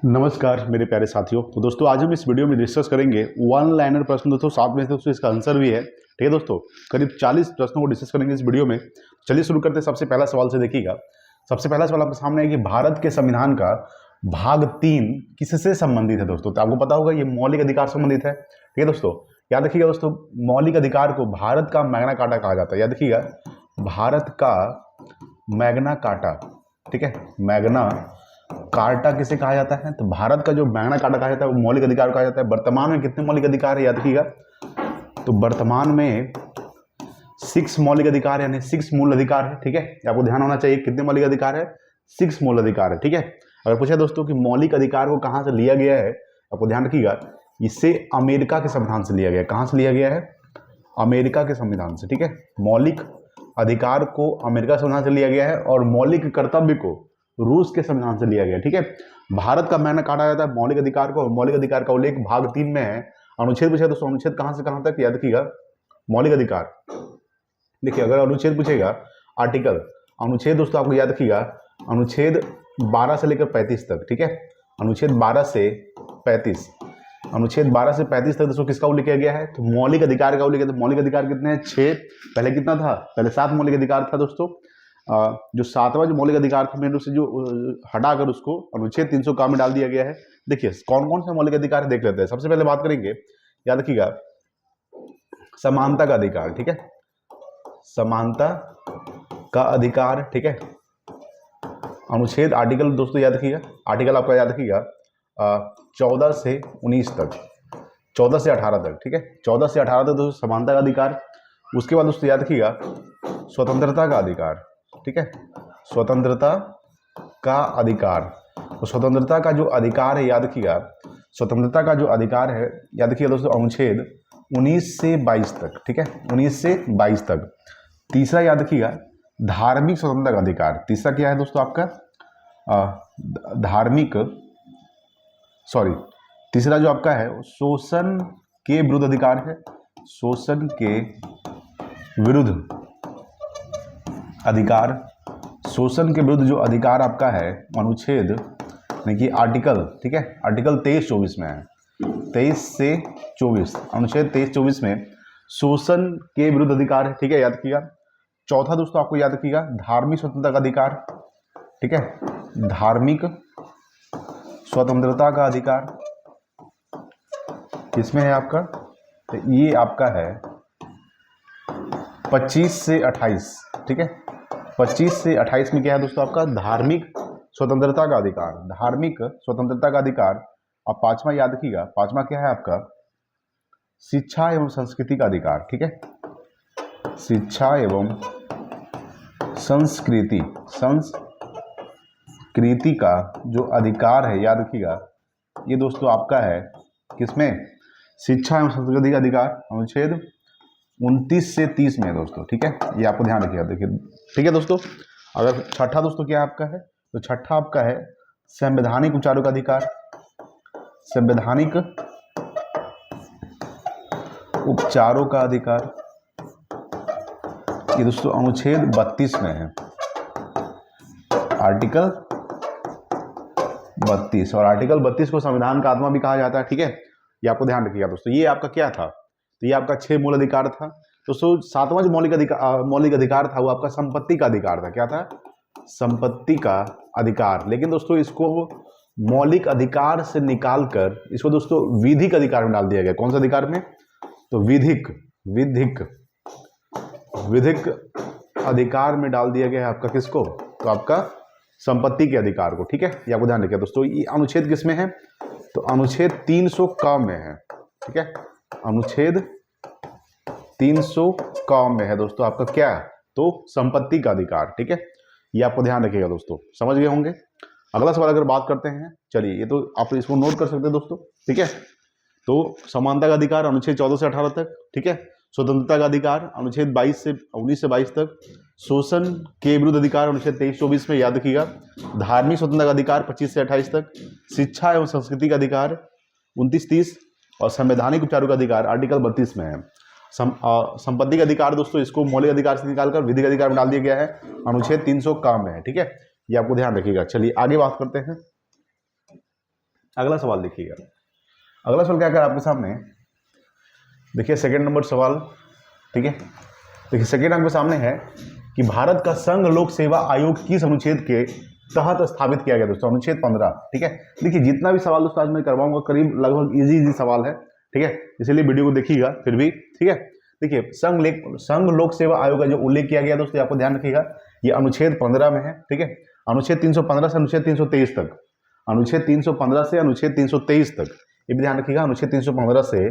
नमस्कार मेरे प्यारे साथियों। तो दोस्तों आज हम इस वीडियो में डिस्कस करेंगे वन लाइनर प्रश्न। दोस्तों साथ में दोस्तों इसका आंसर भी है। ठीक है दोस्तों, करीब 40 प्रश्नों को डिस्कस करेंगे इस वीडियो में। चलिए शुरू करते हैं। सबसे पहला सवाल से देखिएगा। सबसे पहला सवाल आपके सामने है कि भारत के संविधान का भाग 3 किससे संबंधित है दोस्तों। तो आपको पता होगा ये मौलिक अधिकार संबंधित है। ठीक है दोस्तों, याद रखिएगा दोस्तों, मौलिक अधिकार को भारत का मैग्ना कार्टा कहा जाता है। याद रखिएगा, भारत का मैग्ना कार्टा। ठीक है, मैग्ना कार्टा किसे कहा जाता है? तो भारत का जो मैग्ना कार्टा कहा जाता है वो मौलिक अधिकार कहा जाता है। वर्तमान में कितने मौलिक अधिकार है याद रखिएगा, तो वर्तमान में 6 मौलिक अधिकार यानी 6 मूल अधिकार है। ठीक है, आपको ध्यान होना चाहिए कितने मौलिक अधिकार है, 6 मूल अधिकार है। ठीक है, अगर पूछा दोस्तों कि मौलिक अधिकार को कहां से लिया गया है, आपको ध्यान रखिएगा इसे अमेरिका के संविधान से लिया गया है। कहां से लिया गया है? अमेरिका के संविधान से। ठीक है, मौलिक अधिकार को अमेरिका संविधान से लिया गया है और मौलिक कर्तव्य को रूस के संविधान से लिया गया। ठीक है, भारत का मैग्ना कार्टा जाता है मौलिक अधिकार को, और मौलिक अधिकार का उल्लेख भाग 3 में है। अनुच्छेद पूछेगा दोस्तों, अनुच्छेद कहां से कहां तक याद रखिएगा, मौलिक अधिकार। देखिए अगर अनुच्छेद पूछेगा, आर्टिकल, अनुच्छेद दोस्तों आपको याद रखिएगा अनुच्छेद 12 से लेकर 35 तक। ठीक है, अनुच्छेद 12 से 35, अनुच्छेद 12 से 35 तक दोस्तों किसका उल्लेख किया गया है? तो मौलिक अधिकार का उल्लेख है। तो मौलिक अधिकार कितने हैं? 6। पहले कितना था? पहले 7 मौलिक अधिकार था दोस्तों। जो 7वां जो मौलिक अधिकार था मेन रूप से जो हटाकर उसको अनुच्छेद 300 में डाल दिया गया है। देखिए कौन कौन से मौलिक अधिकार है देख लेते हैं। सबसे पहले बात करेंगे, याद रखिएगा, समानता का अधिकार। ठीक है, समानता का अधिकार। ठीक है, अनुच्छेद, आर्टिकल दोस्तों याद रखिएगा, आर्टिकल आपका याद रखिएगा 14 से 19 तक, 14 से 18 तक। ठीक है, 14 से 18 तक दोस्तों समानता का अधिकार। उसके बाद दोस्तों याद रखिएगा स्वतंत्रता का अधिकार। ठीक है, स्वतंत्रता का अधिकार। तो स्वतंत्रता का जो अधिकार है याद रखिएगा, स्वतंत्रता का जो अधिकार है याद रखिएगा दोस्तों अनुच्छेद 19 से 22 तक। ठीक है, 19 से 22 तक। तीसरा याद रखिएगा धार्मिक स्वतंत्रता का अधिकार। तीसरा क्या है दोस्तों आपका? तीसरा जो आपका है शोषण के विरुद्ध अधिकार है। शोषण के विरुद्ध अधिकार। शोषण के विरुद्ध जो अधिकार आपका है अनुच्छेद यानी कि आर्टिकल, ठीक है, आर्टिकल 23-24 में है। 23 से 24, अनुच्छेद 23-24 में शोषण के विरुद्ध अधिकार है। ठीक है, याद रखिएगा। चौथा दोस्तों आपको याद रखिएगा धार्मिक स्वतंत्रता का अधिकार। ठीक है, धार्मिक स्वतंत्रता का अधिकार किसमें है आपका? तो ये आपका है 25 से 28। ठीक है, 25 से 28 में क्या है दोस्तों आपका? धार्मिक स्वतंत्रता का अधिकार। धार्मिक स्वतंत्रता का अधिकार। और 5वां याद रखिएगा, 5वां क्या है आपका? शिक्षा एवं संस्कृति का अधिकार। ठीक है, शिक्षा एवं संस्कृति का जो अधिकार है याद रखिएगा ये दोस्तों आपका है किसमें? शिक्षा एवं संस्कृति का अधिकार अनुच्छेद 29 से 30 में है दोस्तों। ठीक है, ये आपको ध्यान रखिएगा। देखिए ठीक है दोस्तों, अगर छठा दोस्तों क्या आपका है? तो छठा आपका है संवैधानिक उपचारों का अधिकार। संवैधानिक उपचारों का अधिकार ये दोस्तों अनुच्छेद 32 में है, आर्टिकल 32। और आर्टिकल 32 को संविधान का आत्मा भी कहा जाता है। ठीक है, ये आपको ध्यान रखिएगा दोस्तों। ये आपका क्या था? तो ये आपका 6 मूल अधिकार था दोस्तों। 7वां जो मौलिक अधिकार था वो आपका संपत्ति का अधिकार था। क्या था? संपत्ति का अधिकार। लेकिन दोस्तों इसको मौलिक अधिकार से निकालकर इसको दोस्तों विधिक अधिकार में डाल दिया गया। कौन सा अधिकार में? तो विधिक अधिकार में डाल दिया गया है आपका किसको? तो आपका संपत्ति के अधिकार को। ठीक है, ये आपको ध्यान रखिए दोस्तों। ये अनुच्छेद किसमें है? तो अनुच्छेद 300 में है। ठीक है, अनुच्छेद 300 में है दोस्तों आपका क्या? तो संपत्ति का अधिकार। ठीक है, ये आपको ध्यान रखिएगा दोस्तों, समझ गए होंगे। अगला सवाल अगर बात करते हैं, चलिए ये तो आप इसको नोट कर सकते हैं दोस्तों। ठीक है, तो समानता का अधिकार अनुच्छेद 14 से 18 तक। ठीक है, स्वतंत्रता का अधिकार अनुच्छेद 19 से 22 तक। शोषण के विरुद्ध अधिकार अनुच्छेद 23-24 में याद रखिएगा। धार्मिक स्वतंत्रता का अधिकार 25 से 28 तक। शिक्षा एवं संस्कृति का अधिकार 29-30 और संवैधानिक उपचारों का अधिकार आर्टिकल 32 में है। संपत्ति का अधिकार दोस्तों इसको मौलिक अधिकार से निकालकर विधिक अधिकार में डाल दिया गया है, अनुच्छेद 300 में है। ठीक है, ये आपको ध्यान रखिएगा। चलिए आगे बात करते हैं। अगला सवाल देखिएगा। अगला सवाल क्या कर आपके सामने, देखिए सेकंड नंबर सवाल, ठीक है। देखिए सेकंड आपके सामने है कि भारत का संघ लोक सेवा आयोग किस अनुच्छेद के तहत स्थापित किया गया दोस्तों, अनुच्छेद 15, ठीक है। देखिए जितना भी सवाल दोस्तों आज मैं करवाऊंगा करीब लगभग इजी सवाल है, ठीक है, इसीलिए वीडियो को देखिएगा फिर भी, ठीक है। देखिए संघ लोक सेवा आयोग का जो उल्लेख किया गया दोस्तों, आपको ध्यान रखिएगा, ये अनुच्छेद 15 में है, ठीक है। अनुच्छेद 315 से अनुच्छेद 323 तक, अनुच्छेद 315 से अनुच्छेद 323 तक, ये भी ध्यान रखिएगा, अनुच्छेद 315 से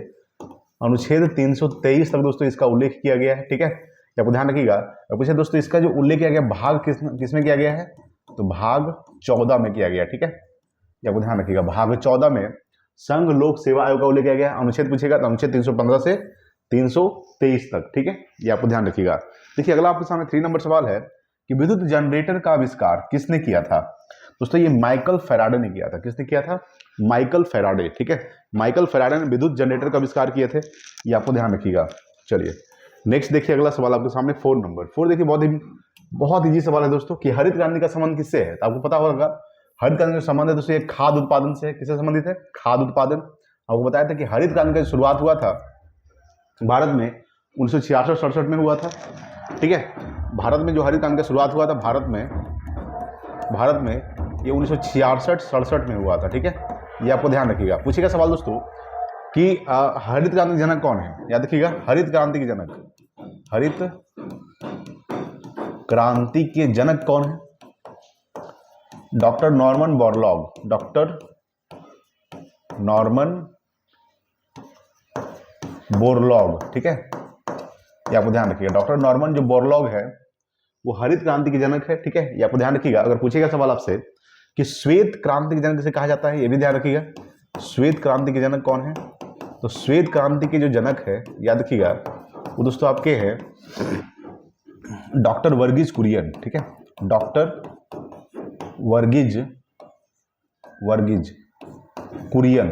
अनुच्छेद 323 तक दोस्तों इसका उल्लेख किया गया है, ठीक है। आपको ध्यान रखिएगा। पूछे दोस्तों इसका जो उल्लेख किया गया भाग किसमें किया गया है, तो भाग 14 में किया गया, ठीक है। आपको ध्यान रखिएगा, भाग 14 में संघ लोक सेवा आयोग का उल्लेख किया गया है। अनुच्छेद पूछेगा तो अनुच्छेद 315 से 323 तक, ठीक है, ये आपको ध्यान रखिएगा। देखिए अगला आपके सामने 3 नंबर सवाल है कि विद्युत जनरेटर का आविष्कार किसने किया था दोस्तों, ये माइकल फैराडे ने किया था। किसने किया था, माइकल फैराडे, ठीक है। माइकल फैराडे ने विद्युत जनरेटर का आविष्कार किए थे, ये आपको ध्यान रखिएगा। चलिए नेक्स्ट देखिए अगला सवाल आपके सामने 4 नंबर 4। देखिए बहुत इजी सवाल है दोस्तों कि हरित क्रांति का संबंध किससे है, तो आपको पता होगा हरित क्रांति का संबंध है दोस्तों ये खाद्य उत्पादन से है। किससे संबंधित है, खाद्य उत्पादन। आपको बताया था कि हरित क्रांति का शुरुआत हुआ था भारत में 1966-67 में हुआ था, ठीक है। भारत में जो हरित क्रांति का शुरुआत हुआ था भारत में ये 1966-67 में हुआ था, ठीक है, ये आपको ध्यान रखिएगा। पूछेगा सवाल दोस्तों कि हरित क्रांति के जनक कौन है, याद रखिएगा, हरित क्रांति के जनक कौन है, doctor Norman Borlaug, doctor Norman Borlaug, ठीक है, ये आपको ध्यान रखिएगा। डॉक्टर नॉर्मन जो बोरलॉग है वो हरित क्रांति के जनक है, ठीक है, ये आपको ध्यान रखिएगा। अगर पूछेगा सवाल आपसे कि श्वेत क्रांति के जनक किसे कहा जाता है, ये भी ध्यान रखिएगा, श्वेत क्रांति के जनक कौन है, तो श्वेत क्रांति के जो जनक है याद रखिएगा वो दोस्तों आपके हैं डॉक्टर वर्गीज कुरियन, ठीक है, डॉक्टर वर्गीज कुरियन,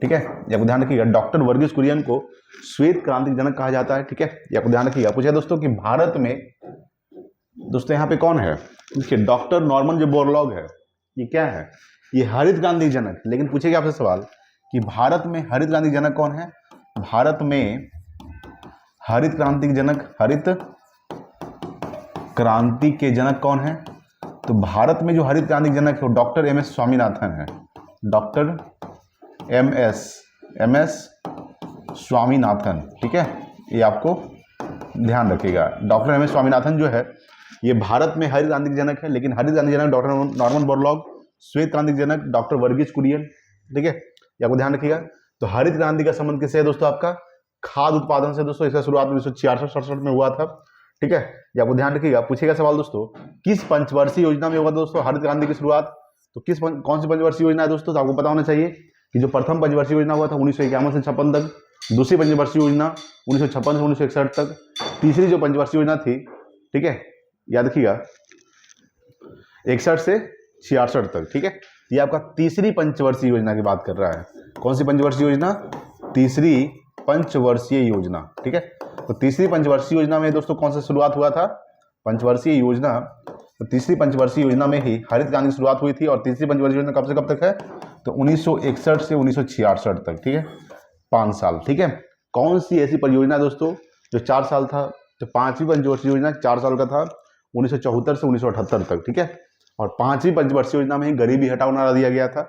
ठीक है, ये आपको ध्यान रखिएगा। डॉक्टर वर्गीज कुरियन को श्वेत क्रांति जनक कहा जाता है, ठीक है, ये आपको ध्यान रखिएगा। पूछा दोस्तों कि भारत में दोस्तों यहाँ पे कौन है, देखिए डॉक्टर नॉर्मन जो बोरलॉग है ये क्या है, ये हरित क्रांति जनक। लेकिन पूछेगा आपसे सवाल कि भारत में हरित क्रांति जनक कौन है, भारत में हरित क्रांति के जनक कौन है, तो भारत में जो हरित क्रांति जनक है वो डॉक्टर एमएस स्वामीनाथन है, डॉक्टर एमएस स्वामीनाथन, ठीक है, ये आपको ध्यान रखिएगा। डॉक्टर एमएस स्वामीनाथन जो है ये भारत में हरित क्रांति जनक है, लेकिन हरित क्रांति जनक डॉक्टर नॉर्मन बोरलॉग, श्वेत क्रांति जनक डॉक्टर वर्गीज कुरियन, ठीक है, ये आपको ध्यान रखिएगा। तो हरित क्रांति का संबंध किससे है दोस्तों, आपका खाद्य उत्पादन से दोस्तों। इसका शुरुआत 1966-67 में हुआ था, ठीक है, ये आपको ध्यान रखिएगा। पूछेगा सवाल दोस्तों किस पंचवर्षीय योजना में होगा दोस्तों हरित क्रांति की शुरुआत, तो कौन सी पंचवर्षीय योजना है दोस्तों, तो आपको पता होना चाहिए कि जो प्रथम पंचवर्षीय योजना हुआ था 1951 से 56 तक, दूसरी पंचवर्षीय योजना 1956 से 1961 तक, तीसरी जो पंचवर्षीय योजना थी, ठीक है, याद रखिएगा 61 से 66 तक, ठीक है, ये आपका तीसरी पंचवर्षीय योजना की बात कर रहा है। कौन सी पंचवर्षीय योजना, तीसरी पंचवर्षीय योजना, ठीक है। तो तीसरी पंचवर्षीय योजना में दोस्तों कौन सा शुरुआत हुआ था, पंचवर्षीय योजना, तो तीसरी पंचवर्षीय योजना में ही हरित क्रांति की शुरुआत हुई थी। और तीसरी पंचवर्षीय योजना कब से कब तक है, तो 1961 से 1966 तक, ठीक है, 5 साल, ठीक है। कौन सी ऐसी परियोजना दोस्तों जो 4 साल था, तो पांचवी पंचवर्षीय योजना 4 साल का था, 1974 से 1978 तक, ठीक है। और पांचवी पंचवर्षीय योजना में ही गरीबी हटाओ नारा दिया गया था।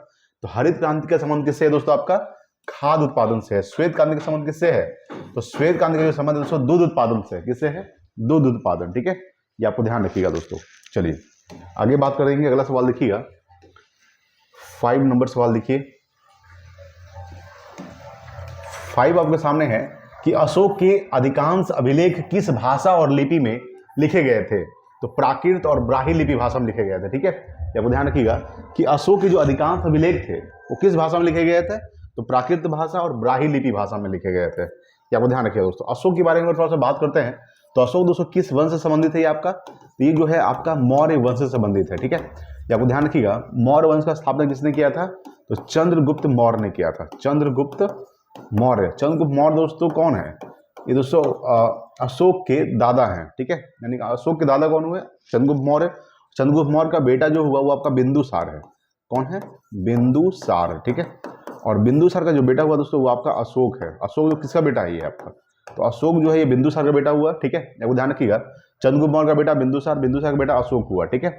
तो हरित क्रांति का संबंध किससे है दोस्तों, आपका खाद्य उत्पादन से है। श्वेत क्रांति का संबंध किससे है, तो श्वेत क्रांति का जो संबंध है दोस्तों दूध उत्पादन से, किससे है, दूध उत्पादन, ठीक है, ये आपको ध्यान रखिएगा दोस्तों। चलिए आगे बात करेंगे, अगला सवाल देखिएगा 5 नंबर सवाल देखिए। 5 आपके सामने है कि अशोक के अधिकांश अभिलेख किस भाषा और लिपि में लिखे गए थे, तो प्राकृत और ब्राह्मी लिपि भाषा में लिखे गए थे, ठीक है, ये आपको ध्यान रखिएगा कि अशोक के जो अधिकांश अभिलेख थे वो किस भाषा में लिखे गए थे, तो प्राकृत भाषा और ब्राह्मी लिपि भाषा में लिखे गए थे, ये आपको ध्यान रखिएगा दोस्तों। अशोक के बारे में थोड़ा सा बात करते हैं, तो अशोक दोस्तों किस वंश से संबंधित है, ये आपका, तो ये जो है आपका मौर्य वंश से संबंधित है, ठीक है, ये आपको ध्यान रखिएगा। मौर्य वंश का स्थापना किसने किया था, तो चंद्रगुप्त मौर्य ने किया था, चंद्रगुप्त मौर्य। चंद्रगुप्त मौर्य दोस्तों कौन है, ये दोस्तों अशोक के दादा हैं, ठीक है, यानी अशोक के दादा कौन हुए, चंद्रगुप्त मौर्य। चंद्रगुप्त मौर्य का बेटा जो हुआ वो आपका बिंदुसार है। कौन है? बिंदुसार, ठीक है। और बिंदुसार का जो बेटा हुआ दोस्तों वो आपका अशोक है। अशोक जो किसका बेटा है? ये आपका, तो अशोक जो है ये बिंदुसार का बेटा हुआ, ठीक है। आपको ध्यान रखिएगा, चंद्रगुप्त मौर्य का बेटा बिंदुसार, बिंदुसार का बेटा अशोक हुआ, ठीक है।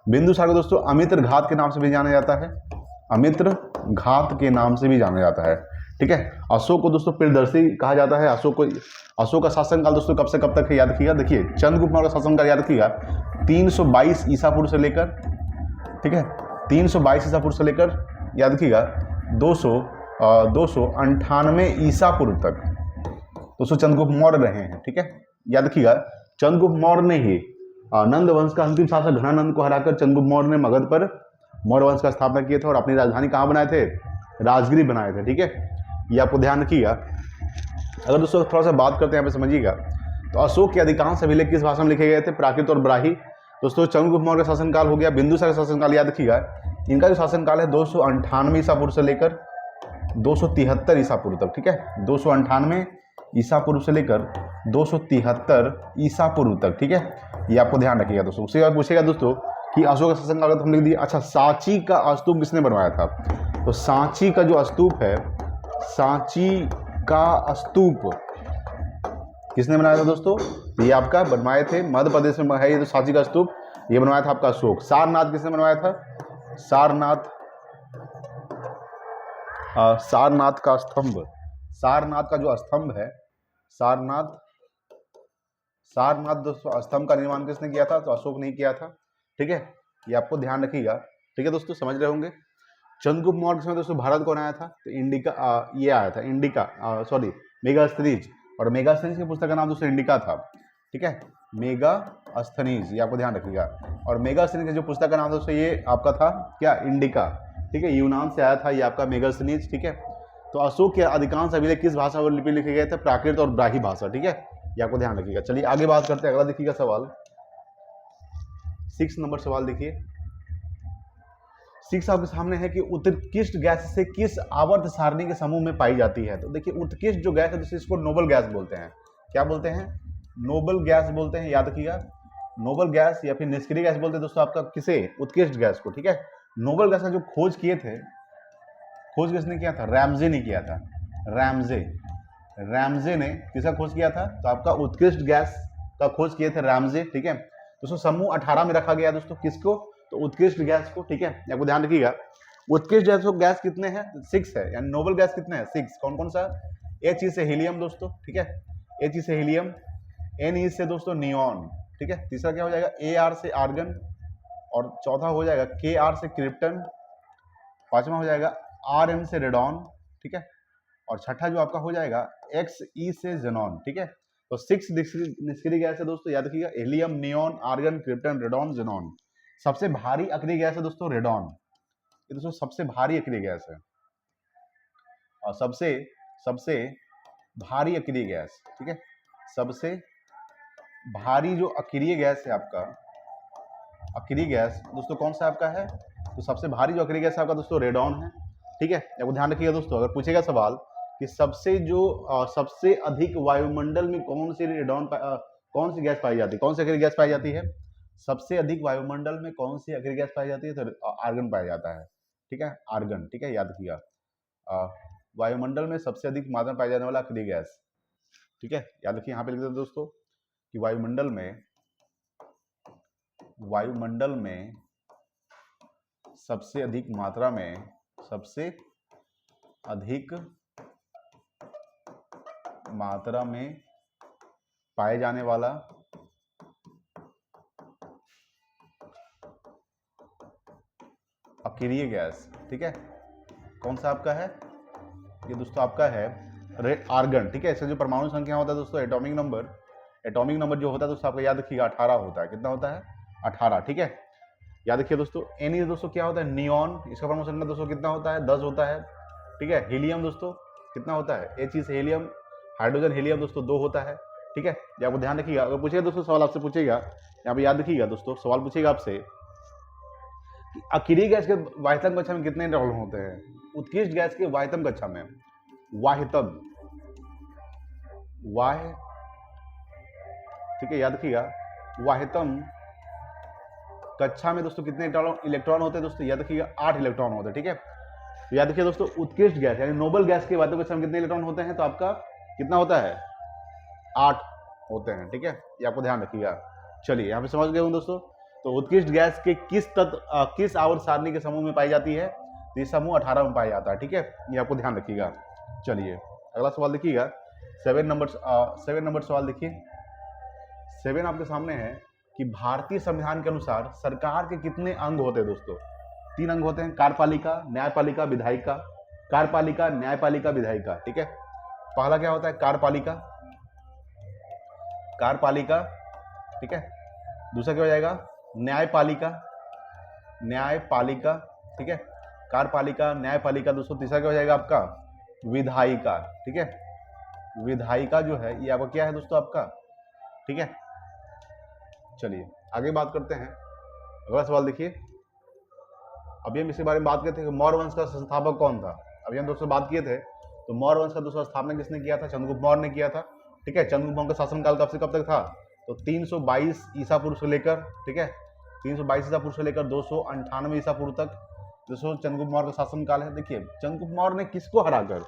बिंदुसार को दोस्तों अमित्र घात के नाम से भी जाना जाता है, अमित्र घात के नाम से भी जाना जाता है, ठीक है। अशोक को दोस्तों प्रियदर्शी कहा जाता है। अशोक का शासनकाल दोस्तों कब से कब तक है याद रखिएगा। देखिए चंद्रगुप्त मौर्य का शासनकाल याद रखिएगा 322 ईसा पूर्व से लेकर, ठीक है, 322 ईसा पूर्व से लेकर याद रखिएगा 298 ईसा पूर्व तक दोस्तों चंद्रगुप्त मौर्य रहे हैं, ठीक है। याद रखिएगा चंद्रगुप्त मौर्य ने ही नंद वंश का अंतिम शासक घनानंद को हराकर चंद्रगुप्त मौर्य ने मगध पर मौर्य वंश का स्थापना किए थे और अपनी राजधानी कहाँ बनाए थे? राजगिरी बनाए थे, ठीक है। ये आपको ध्यान रखिएगा। अगर दोस्तों थोड़ा सा बात करते हैं यहाँ पे समझिएगा, तो अशोक के अधिकांश अभिलेख किस भाषा में लिखे गए थे? प्राकृत और ब्राही। दोस्तों चंद्रगुप्त मौर्य का शासनकाल हो गया, बिंदुसार का शासनकाल याद रखिएगा, इनका जो शासनकाल है 298 ईसा पूर्व से लेकर 273 ईसा पूर्व तक, ठीक है। 298 ईसा पूर्व से लेकर 273 ईसा पूर्व तक, ठीक है। ये आपको ध्यान रखिएगा दोस्तों। उसके बाद पूछेगा दोस्तों कि अशोक का शासनकाल तो हम लिख दिए। अच्छा, सांची का स्तूप किसने बनवाया था? तो सांची का जो स्तूप है, सांची का स्तूप किसने बनाया था दोस्तों? ये आपका बनवाए थे, मध्य प्रदेश में है ये तो सांची का स्तूप, ये बनवाया था आपका अशोक। सारनाथ किसने बनवाया था? सारनाथ का स्तंभ, सारनाथ का जो स्तंभ है, सारनाथ दोस्तों स्तंभ का निर्माण किसने किया था? तो अशोक ने किया था, ठीक है। ये आपको ध्यान रखिएगा, ठीक है दोस्तों, समझ रहे होंगे। चंद्रगुप्त मौर्य के समय दोस्तों भारत कौन आया था? तो इंडिका, ये आया था इंडिका, सॉरी मेगास्थनीज, और मेगास्थनीज की पुस्तक का नाम दोस्तों इंडिका था, ठीक है। मेगास्थनीज, ये आपको ध्यान रखिएगा। और मेगास्थनीज की जो पुस्तक का नाम दोस्तों ये आपका था क्या? इंडिका, ठीक है। यूनान से आया था ये आपका मेगास्थनीज, ठीक है। तो अशोक के अधिकांश अभिलेख किस भाषा में लिपि लिखे गए थे? प्राकृत और ब्राही भाषा, ठीक है। ये आपको ध्यान रखिएगा। चलिए आगे बात करते हैं, अगला देखिएगा सवाल 6 नंबर सवाल देखिए। 6 आपके सामने है कि उत्कृष्ट गैस से किस आवर्त सारणी के समूह में पाई जाती है? तो देखिए उत्कृष्ट जो गैस है दोस्तों इसको नोबल गैस बोलते हैं। क्या बोलते हैं? नोबल गैस बोलते हैं, याद रखिएगा। नोबल गैस या फिर निष्क्रिय गैस बोलते हैं दोस्तों आपका किसे? उत्कृष्ट गैस को, ठीक है। नोबल गैस का जो खोज किए थे, खोज किसने किया था? रैमजे ने किया था। रैमजे ने किसका खोज किया था? तो आपका उत्कृष्ट गैस का खोज किए थे रैमजे, ठीक है। दोस्तों समूह 18 में रखा गया दोस्तों, किसको? तो उत्कृष्ट गैस को, ठीक है। आपको ध्यान रखिएगा उत्कृष्ट गैस कितने हैं? 6 है, यानी नोबल गैस कितने हैं? 6। कौन कौन सा? H से हीलियम दोस्तों, ठीक है, H से हीलियम, Ne से दोस्तों नियॉन, ठीक है। तीसरा क्या हो जाएगा? Ar से आर्गन, और चौथा हो जाएगा Kr से क्रिप्टन, पांचवा हो जाएगा Rn से रेडॉन, ठीक है। और छठा जो आपका हो जाएगा Xe से जेनॉन, ठीक है। तो 6 निष्क्रिय गैस है दोस्तों, याद रखिएगा, helium, neon, argon, krypton, radon, xenon. सबसे भारी अक्रिय गैस है दोस्तों रेडॉन, ये दोस्तों सबसे भारी अक्रिय गैस है, और सबसे भारी अक्रिय गैस, ठीक है। सबसे भारी जो अक्रिय गैस है आपका, अक्रिय गैस दोस्तों कौन सा आपका है? तो सबसे भारी जो अक्रिय गैस है आपका दोस्तों रेडॉन है, ठीक है। आपको ध्यान रखिएगा दोस्तों, अगर पूछेगा सवाल कि सबसे अधिक वायुमंडल में कौन सी गैस पाई जाती है, कौन सी अक्रिय गैस पाई जाती है? सबसे अधिक वायुमंडल में कौन सी अक्रिय गैस पाई जाती है? तो आर्गन पाया जाता है, ठीक है, आर्गन, ठीक है, याद रखिएगा। वायुमंडल में सबसे अधिक मात्रा में पाई जाने वाला अक्रिय गैस, ठीक है, याद रखिए। यहाँ पे लिख देते दोस्तों कि वायुमंडल में सबसे अधिक मात्रा में, सबसे अधिक मात्रा में पाए जाने वाला अक्रिय गैस, ठीक है, कौन सा आपका है? ये दोस्तों आपका है आर्गन, ठीक है। इसका जो परमाणु संख्या होता है दोस्तों, एटॉमिक नंबर जो होता है दोस्तों आपका याद रखिएगा 18 होता है। कितना होता है? 18, ठीक है, याद रखिए दोस्तों। Ne दोस्तों क्या होता है? नियॉन, इसका परमाणु संख्या दोस्तों कितना होता है? 10 होता है, ठीक है। हीलियम दोस्तों कितना होता है? He से हीलियम, हाइड्रोजन हीलियम दोस्तों 2 होता है, ठीक है। ये आपको ध्यान रखिएगा। अगर पूछेगा दोस्तों सवाल आपसे पूछेगा, यहाँ पे याद रखिएगा दोस्तों, सवाल पूछेगा आपसे कि अक्रिय गैस के वाहितम कक्षा में कितने इलेक्ट्रॉन होते हैं? उत्कृष्ट गैस के वाहितम कक्षा में, ठीक है, याद रखिएगा, वाहितम कक्षा में दोस्तों कितने इलेक्ट्रॉन होते हैं दोस्तों, याद रखिएगा 8 इलेक्ट्रॉन होते हैं, ठीक है। तो याद रखिए दोस्तों, उत्कृष्ट गैस यानी नोबल गैस की बातों कक्षा में कितने इलेक्ट्रॉन होते हैं, तो आपका कितना होता है, 8 होते हैं, ठीक है, ये आपको ध्यान रखिएगा। चलिए यहाँ पे समझ गए हूँ दोस्तों। तो उत्कृष्ट गैस के किस आवर्त सारणी के समूह में पाई जाती है, तो ये समूह 18 में पाया जाता है, ठीक है, ये आपको ध्यान रखिएगा। चलिए अगला सवाल देखिएगा, 7 नंबर सवाल देखिए। 7 आपके सामने है कि भारतीय संविधान के अनुसार सरकार के कितने अंग होते हैं दोस्तों, 3 अंग होते हैं, कार्यपालिका, न्यायपालिका, विधायिका। कार्यपालिका, न्यायपालिका, विधायिका, ठीक है। पहला क्या होता है, कार्यपालिका, कार्यपालिका, ठीक है। दूसरा क्या हो जाएगा, न्यायपालिका, न्यायपालिका, ठीक है, कार्यपालिका, न्यायपालिका दोस्तों। तीसरा क्या हो जाएगा आपका, विधायिका, ठीक है। विधायिका जो है ये आपका क्या है दोस्तों, आपका, ठीक है। चलिए आगे बात करते हैं, अगला सवाल देखिए। अभी हम इसके बारे में बात करते हैं कि मौर्य वंश का संस्थापक कौन था। अभी हम दोस्तों बात किए थे, तो मौर्य वंश का दोस्तों स्थापना किसने किया था, चंद्रगुप्त मौर्य ने किया था, ठीक है। चंद्रगुप्त मौर्य का शासनकाल कब से कब तक था, तो 322 ईसा पूर्व से लेकर, ठीक है, 322 ईसा पूर्व से लेकर 298 ईसा पूर्व तक दोस्तों चंद्रगुप्त मौर्य का शासनकाल है। देखिए चंद्रगुप्त मौर्य ने किसको हराकर,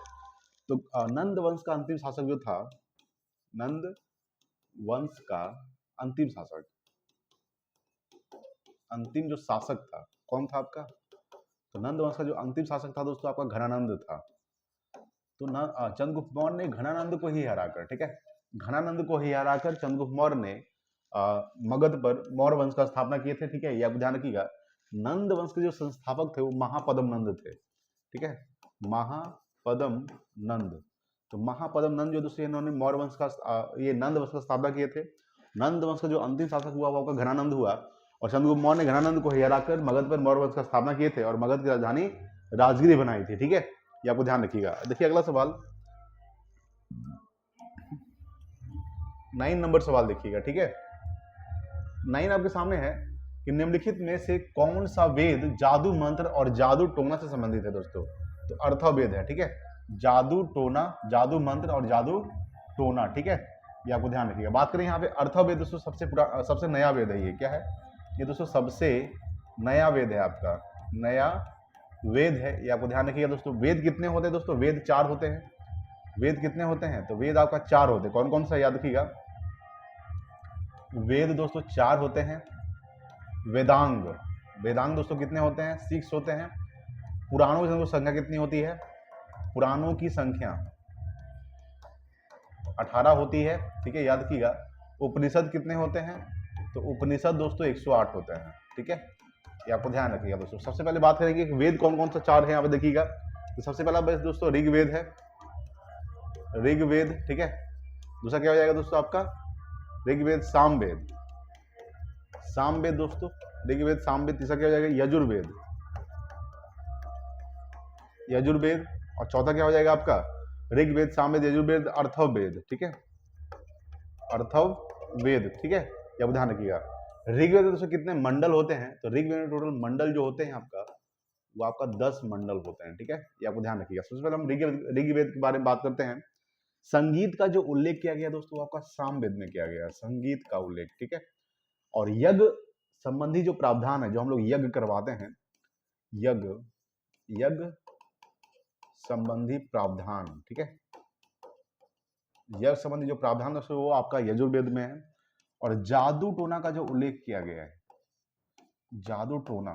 तो नंद वंश का अंतिम शासक जो था, नंद वंश का अंतिम शासक, अंतिम जो शासक था कौन था आपका, तो नंद वंश का जो अंतिम शासक था दोस्तों आपका घनानंद था। तो चंद्रगुप्त मौर्य ने घनानंद को ही हराकर, ठीक है, घनानंद को ही हराकर चंद्रगुप्त मौर्य ने मगध पर मौर्य वंश का स्थापना किए थे, ठीक है, ये आप ध्यान रखिएगा। नंद वंश के जो संस्थापक थे वो महापद्म नंद थे, ठीक है, महापद्म नंद। तो महापद्म नंद जो दोस्तों इन्होंने मौर्य वंश का ये नंद वंश का स्थापना किए थे। नंद वंश का जो अंतिम शासक हुआ वो आपका घनानंद हुआ, और चंद्रगुप्त मौर्य ने घनानंद को हराकर मगध पर मौर्य वंश का स्थापना किए थे और मगध की राजधानी राजगिरी बनाई थी, ठीक है, ये आपको ध्यान रखिएगा। देखिए अगला सवाल 9 नंबर सवाल देखिएगा, ठीक है। 9 आपके सामने है कि निम्नलिखित में से कौन सा वेद जादू मंत्र और जादू टोना से संबंधित है दोस्तों, तो अर्थवेद है, ठीक है, जादू टोना, जादू मंत्र और जादू टोना, ठीक है, ये आपको ध्यान रखिएगा। बात करें यहाँ पे अर्थवेद दोस्तों सबसे नया वेद है, ये क्या है, ये दोस्तों सबसे नया वेद है, आपका नया वेद है, ये आपको ध्यान रखिएगा दोस्तों। वेद कितने होते हैं दोस्तों, वेद 4 होते हैं। वेद कितने होते हैं, तो वेद आपका 4 होते हैं। कौन कौन सा, याद रखिएगा, वेद दोस्तों 4 होते हैं। वेदांग, वेदांग दोस्तों कितने होते हैं, 6 होते हैं। पुराणों की संख्या कितनी होती है, पुराणों की संख्या 18 होती है, ठीक है, याद रखिएगा। उपनिषद कितने होते हैं, तो उपनिषद दोस्तों 108 होते हैं, ठीक है, ये आपको ध्यान रखिएगा दोस्तों। सबसे पहले बात करेंगे कि वेद कौन कौन सा 4 है, यहाँ पे देखिएगा। तो सबसे पहला बेस दोस्तों ऋग्वेद है, ऋग्वेद, ठीक है। दूसरा क्या हो जाएगा दोस्तों आपका, ऋग्वेद, सामवेद, सामवेद दोस्तों, ऋग्वेद, सामवेद। तीसरा क्या हो जाएगा, यजुर्वेद, यजुर्वेद। और चौथा क्या हो जाएगा आपका, ऋग्वेद, सामवेद, यजुर्वेद, अर्थववेद, ठीक है, अर्थववेद, ठीक है, ये आप ध्यान रखिएगा। ऋग्वेद में दोस्तों कितने मंडल होते हैं, तो ऋग्वेद में टोटल मंडल जो होते हैं आपका, वो आपका 10 मंडल होते हैं, ठीक है, ये आपको ध्यान रखिएगा। सबसे पहले हम ऋग्वेद के बारे में बात करते हैं। संगीत का जो उल्लेख किया गया दोस्तों वो आपका सामवेद में किया गया, संगीत का उल्लेख, ठीक है। और यज्ञ संबंधी जो प्रावधान है, जो हम लोग यज्ञ करवाते हैं, यज्ञ संबंधी प्रावधान, ठीक है, यज्ञ संबंधी जो प्रावधान है वो आपका यजुर्वेद में है। और जादू टोना का जो उल्लेख किया गया है, जादू टोना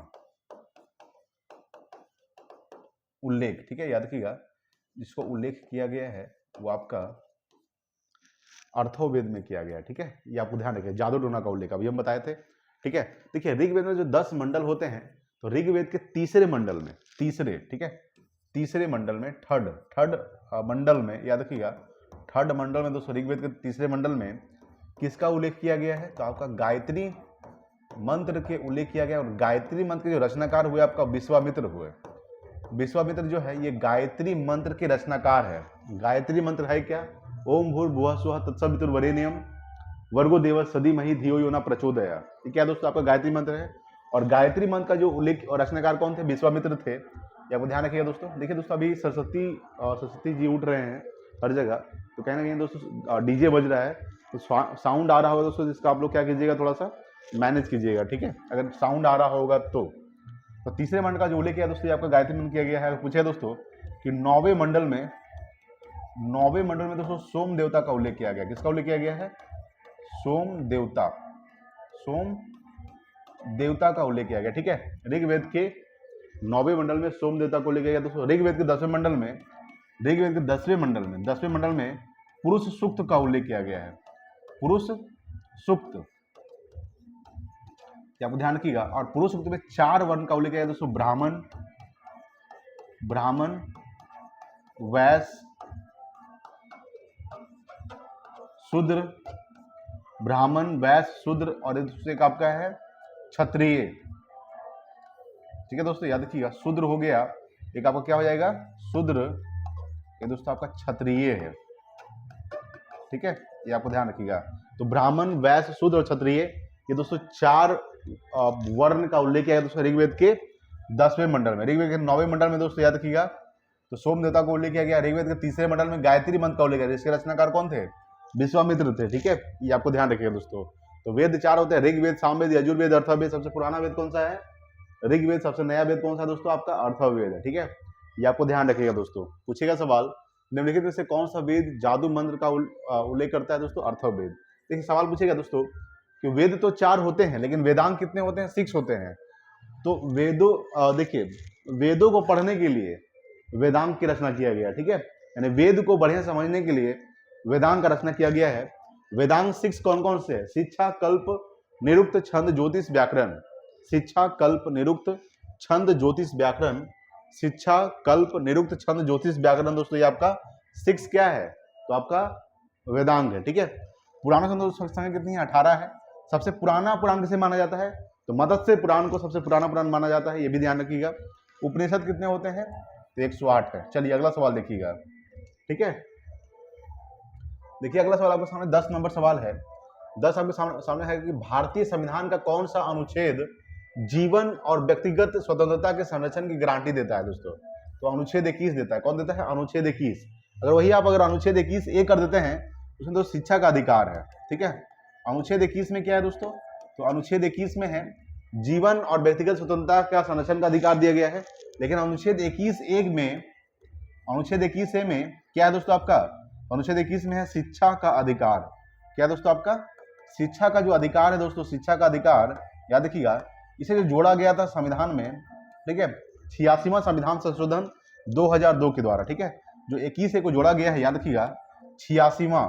उल्लेख, ठीक है, याद रखिएगा, जिसको उल्लेख किया गया है वो आपका अर्थववेद में किया गया है, ठीक है, ये आपको ध्यान रखिए। जादू टोना का उल्लेख अभी हम बताए थे, ठीक है। देखिए ऋग्वेद में जो 10 मंडल होते हैं, तो ऋग्वेद के तीसरे मंडल में, तीसरे, ठीक है, तीसरे मंडल में, थर्ड मंडल में, याद रखिएगा, थर्ड मंडल में दोस्तों ऋग्वेद के तीसरे मंडल में किसका उल्लेख किया गया है, तो आपका गायत्री मंत्र के उल्लेख किया गया। और गायत्री मंत्र के जो रचनाकार हुए आपका विश्वामित्र हुए। विश्वामित्र जो है ये गायत्री मंत्र के रचनाकार है। गायत्री मंत्र है क्या, ओम भूर्भुवः स्वः तत्सवितुर्वरेण्यम वर्गो देवः सधीमहि धियो यो न प्रचोदयात्, ये क्या दोस्तों आपका गायत्री मंत्र है। और गायत्री मंत्र का जो उल्लेख और रचनाकार कौन थे, विश्वामित्र थे, ये आपको ध्यान रखिएगा दोस्तों। देखिए दोस्तों अभी सरस्वती जी उठ रहे हैं हर जगह, तो कहना कहीं दोस्तों डीजे बज रहा है, तो साउंड आ रहा होगा दोस्तों, जिसका आप लोग क्या कीजिएगा, थोड़ा सा मैनेज कीजिएगा, ठीक है, अगर साउंड आ रहा होगा तो तीसरे मंडल का जो उल्लेख किया दोस्तों, आपका गायत्री मंत्र किया गया है। पूछे दोस्तों कि नौवें मंडल में दोस्तों सोम देवता का उल्लेख किया गया। किसका उल्लेख किया गया है? सोम देवता का उल्लेख किया गया, ठीक है। ऋग्वेद के 9वें मंडल में सोम देवता को उल्लेख किया गया दोस्तों। ऋग्वेद के 10वें मंडल में पुरुष सूक्त का उल्लेख किया गया है। पुरुष सूक्त आपको ध्यान रखिएगा। और पुरुष सूक्त में 4 वर्ण का उल्लेख किया गया दोस्तों, ब्राह्मण, वैश्य, शूद्र, और एक दूसरे का आपका है क्षत्रिय, ठीक है दोस्तों, याद रखिएगा। शूद्र हो गया, एक आपका क्या हो जाएगा? शूद्र, ये दोस्तों आपका क्षत्रिय है, ठीक है, ये आपको ध्यान रखिएगा। तो ब्राह्मण, वैश्य, शूद्र और क्षत्रिय, ये दोस्तों 4 वर्ण का उल्लेख किया है दोस्तों ऋग्वेद के 10वें मंडल में। ऋग्वेद के 9वें मंडल में दोस्तों याद रखिएगा, तो सोम देवता को उल्लेख किया गया। ऋग्वेद के 3रे मंडल में गायत्री मंत्र का उल्लेख किया। इसके रचनाकार कौन थे? विश्वामित्र थे, ठीक है, ये आपको ध्यान रखिएगा दोस्तों। तो वेद 4 होते हैं, ऋग्वेद, सामवेद, यजुर्वेद, अथर्ववेद। सबसे पुराना वेद कौन सा है? ऋग्वेद। सबसे नया वेद कौन सा है दोस्तों? आपका अथर्ववेद है, ठीक है, ये आपको ध्यान रखिएगा दोस्तों। पूछेगा सवाल, निम्नलिखित में से कौन सा वेद जादू मंत्र का उल्लेख करता है दोस्तों? अथर्ववेद। देखिए सवाल पूछेगा दोस्तों कि वेद तो 4 होते हैं, लेकिन वेदांग कितने होते हैं? 6 होते हैं। तो देखिए वेदों को पढ़ने के लिए वेदांग की रचना किया गया, ठीक है, यानी वेद को बढ़िया समझने के लिए वेदांग का रचना किया गया है। वेदांग 6 कौन कौन से है? शिक्षा, कल्प, निरुक्त, छंद, ज्योतिष, व्याकरण। शिक्षा, कल्प, निरुक्त, छंद, ज्योतिष, व्याकरण। शिक्षा, कल्प, निरुक्त, छंद, ज्योतिष, व्याकरण दोस्तों, ये आपका 6 क्या है? तो आपका वेदांग है, ठीक है। पुराणों संख्या कितनी है? 18 है। सबसे पुराना पुराण किसे माना जाता है? तो मत्स्य पुराण को सबसे पुराना पुराण माना जाता है, ये भी ध्यान रखिएगा। उपनिषद कितने होते हैं? तो 108 है। चलिए अगला सवाल देखिएगा, ठीक है। देखिए अगला सवाल आपके सामने 10 नंबर सवाल है। 10 आपके सामने है कि भारतीय संविधान का कौन सा अनुच्छेद जीवन और व्यक्तिगत स्वतंत्रता के संरक्षण की गारंटी देता है दोस्तों? तो अनुच्छेद 21 देता है। कौन देता है? अनुच्छेद 21। अगर अनुच्छेद 21 ए कर देते हैं, उसमें तो शिक्षा का अधिकार है, ठीक है। अनुच्छेद 21 में क्या है दोस्तों? तो अनुच्छेद 21 में है जीवन और व्यक्तिगत स्वतंत्रता का संरक्षण का अधिकार दिया गया है। लेकिन अनुच्छेद 21 में क्या है दोस्तों आपका? अनुच्छेद 21 में है शिक्षा का अधिकार। क्या दोस्तों आपका? शिक्षा का जो अधिकार है दोस्तों, शिक्षा का अधिकार याद रखिएगा, इसे जो जोड़ा गया था संविधान में, ठीक है, 86वां संविधान संशोधन 2002 के द्वारा, ठीक है। जो 21 को जोड़ा गया है, याद रखिएगा 86वां,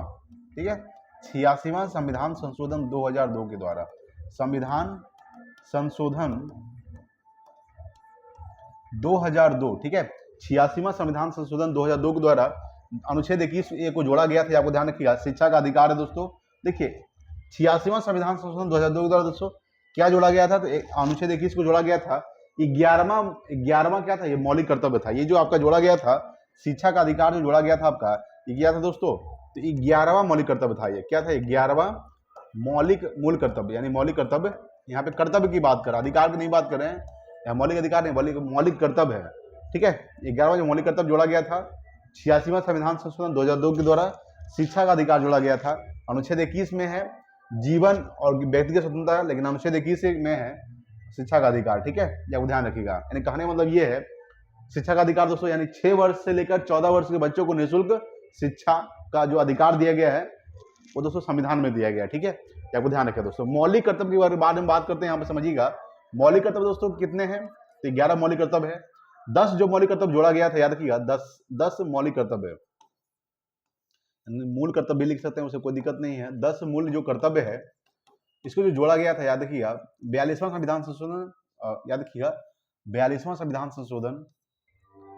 ठीक है, 86वां संविधान संशोधन 2002 के द्वारा। संविधान संशोधन 2002, ठीक है, 86वां संविधान संशोधन 2002 के द्वारा अनुच्छेद 21 ए को जोड़ा गया था। आपको ध्यान रखिएगा, शिक्षा का अधिकार है दोस्तों। देखिए 86वां संविधान संशोधन 2002 के द्वारा दोस्तों क्या जोड़ा गया था? तो अनुच्छेद 21 को जोड़ा गया था। 11वां क्या था? ये मौलिक कर्तव्य था। ये जो आपका जोड़ा गया था शिक्षा का अधिकार, जो जोड़ा गया था आपका, ये क्या था दोस्तों? तो 11वां मौलिक कर्तव्य था। ये क्या था? 11वां मूल कर्तव्य, यानी मौलिक कर्तव्य। यहाँ पे कर्तव्य की बात कर रहे हैं, अधिकार की नहीं बात कर रहे हैं। यहाँ मौलिक अधिकार नहीं, मौलिक कर्तव्य है, ठीक है। 11वां जो मौलिक कर्तव्य जोड़ा गया था 86वां संविधान संशोधन 2002 के द्वारा शिक्षा का अधिकार जोड़ा गया था। अनुच्छेद 21 में है जीवन और व्यक्तिगत स्वतंत्रता, लेकिन अनुच्छेद 21 में है शिक्षा का अधिकार, ठीक है, ये आपको ध्यान रखिएगा। यानी कहने का मतलब ये है शिक्षा का अधिकार दोस्तों, यानी 6 वर्ष से लेकर 14 वर्ष के बच्चों को निःशुल्क शिक्षा का जो अधिकार दिया गया है वो दोस्तों संविधान में दिया गया है, ठीक है, ये आपको ध्यान रखिए दोस्तों। मौलिक कर्तव्य के बारे में बात करते हैं, यहाँ पे समझिएगा। मौलिक कर्तव्य दोस्तों कितने हैं? तो 11 मौलिक कर्तव्य है। 10 जो मौलिक कर्तव्य जोड़ा गया था, याद रखिएगा 10 मौलिक कर्तव्य, मूल कर्तव्य लिख सकते हैं, उसे कोई दिक्कत नहीं है। 10 मूल जो कर्तव्य है इसको जो जोड़ा गया था, याद रखिएगा 42वां संविधान संशोधन, याद रखिएगा 42वां संविधान संशोधन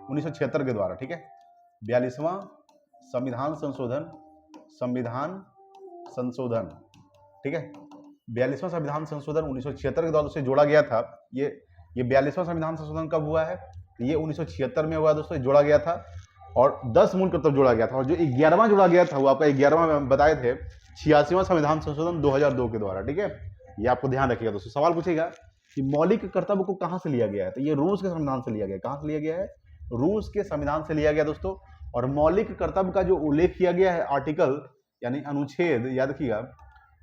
1976 के द्वारा, ठीक है, 42वां संविधान संशोधन, ठीक है, 42वां संविधान संशोधन 1976 के द्वारा उसे जोड़ा गया था। ये 42वां संविधान संशोधन कब हुआ है? ये 1976 में हुआ दोस्तों, जोड़ा गया था। और 10 मूल कर्तव्य जोड़ा गया था। और जो 11वां जोड़ा गया था वो आपका 11वां बताए थे 86वां संविधान संशोधन 2002 के द्वारा, ठीक है, ये आपको ध्यान रखिएगा दोस्तों। सवाल पूछेगा कि मौलिक कर्तव्य को कहां से लिया गया है? तो ये रूस के संविधान से लिया गया। कहां से लिया गया है? रूस के संविधान से लिया गया दोस्तों। और मौलिक कर्तव्य का जो उल्लेख किया गया है आर्टिकल, यानी अनुच्छेद, याद रखिएगा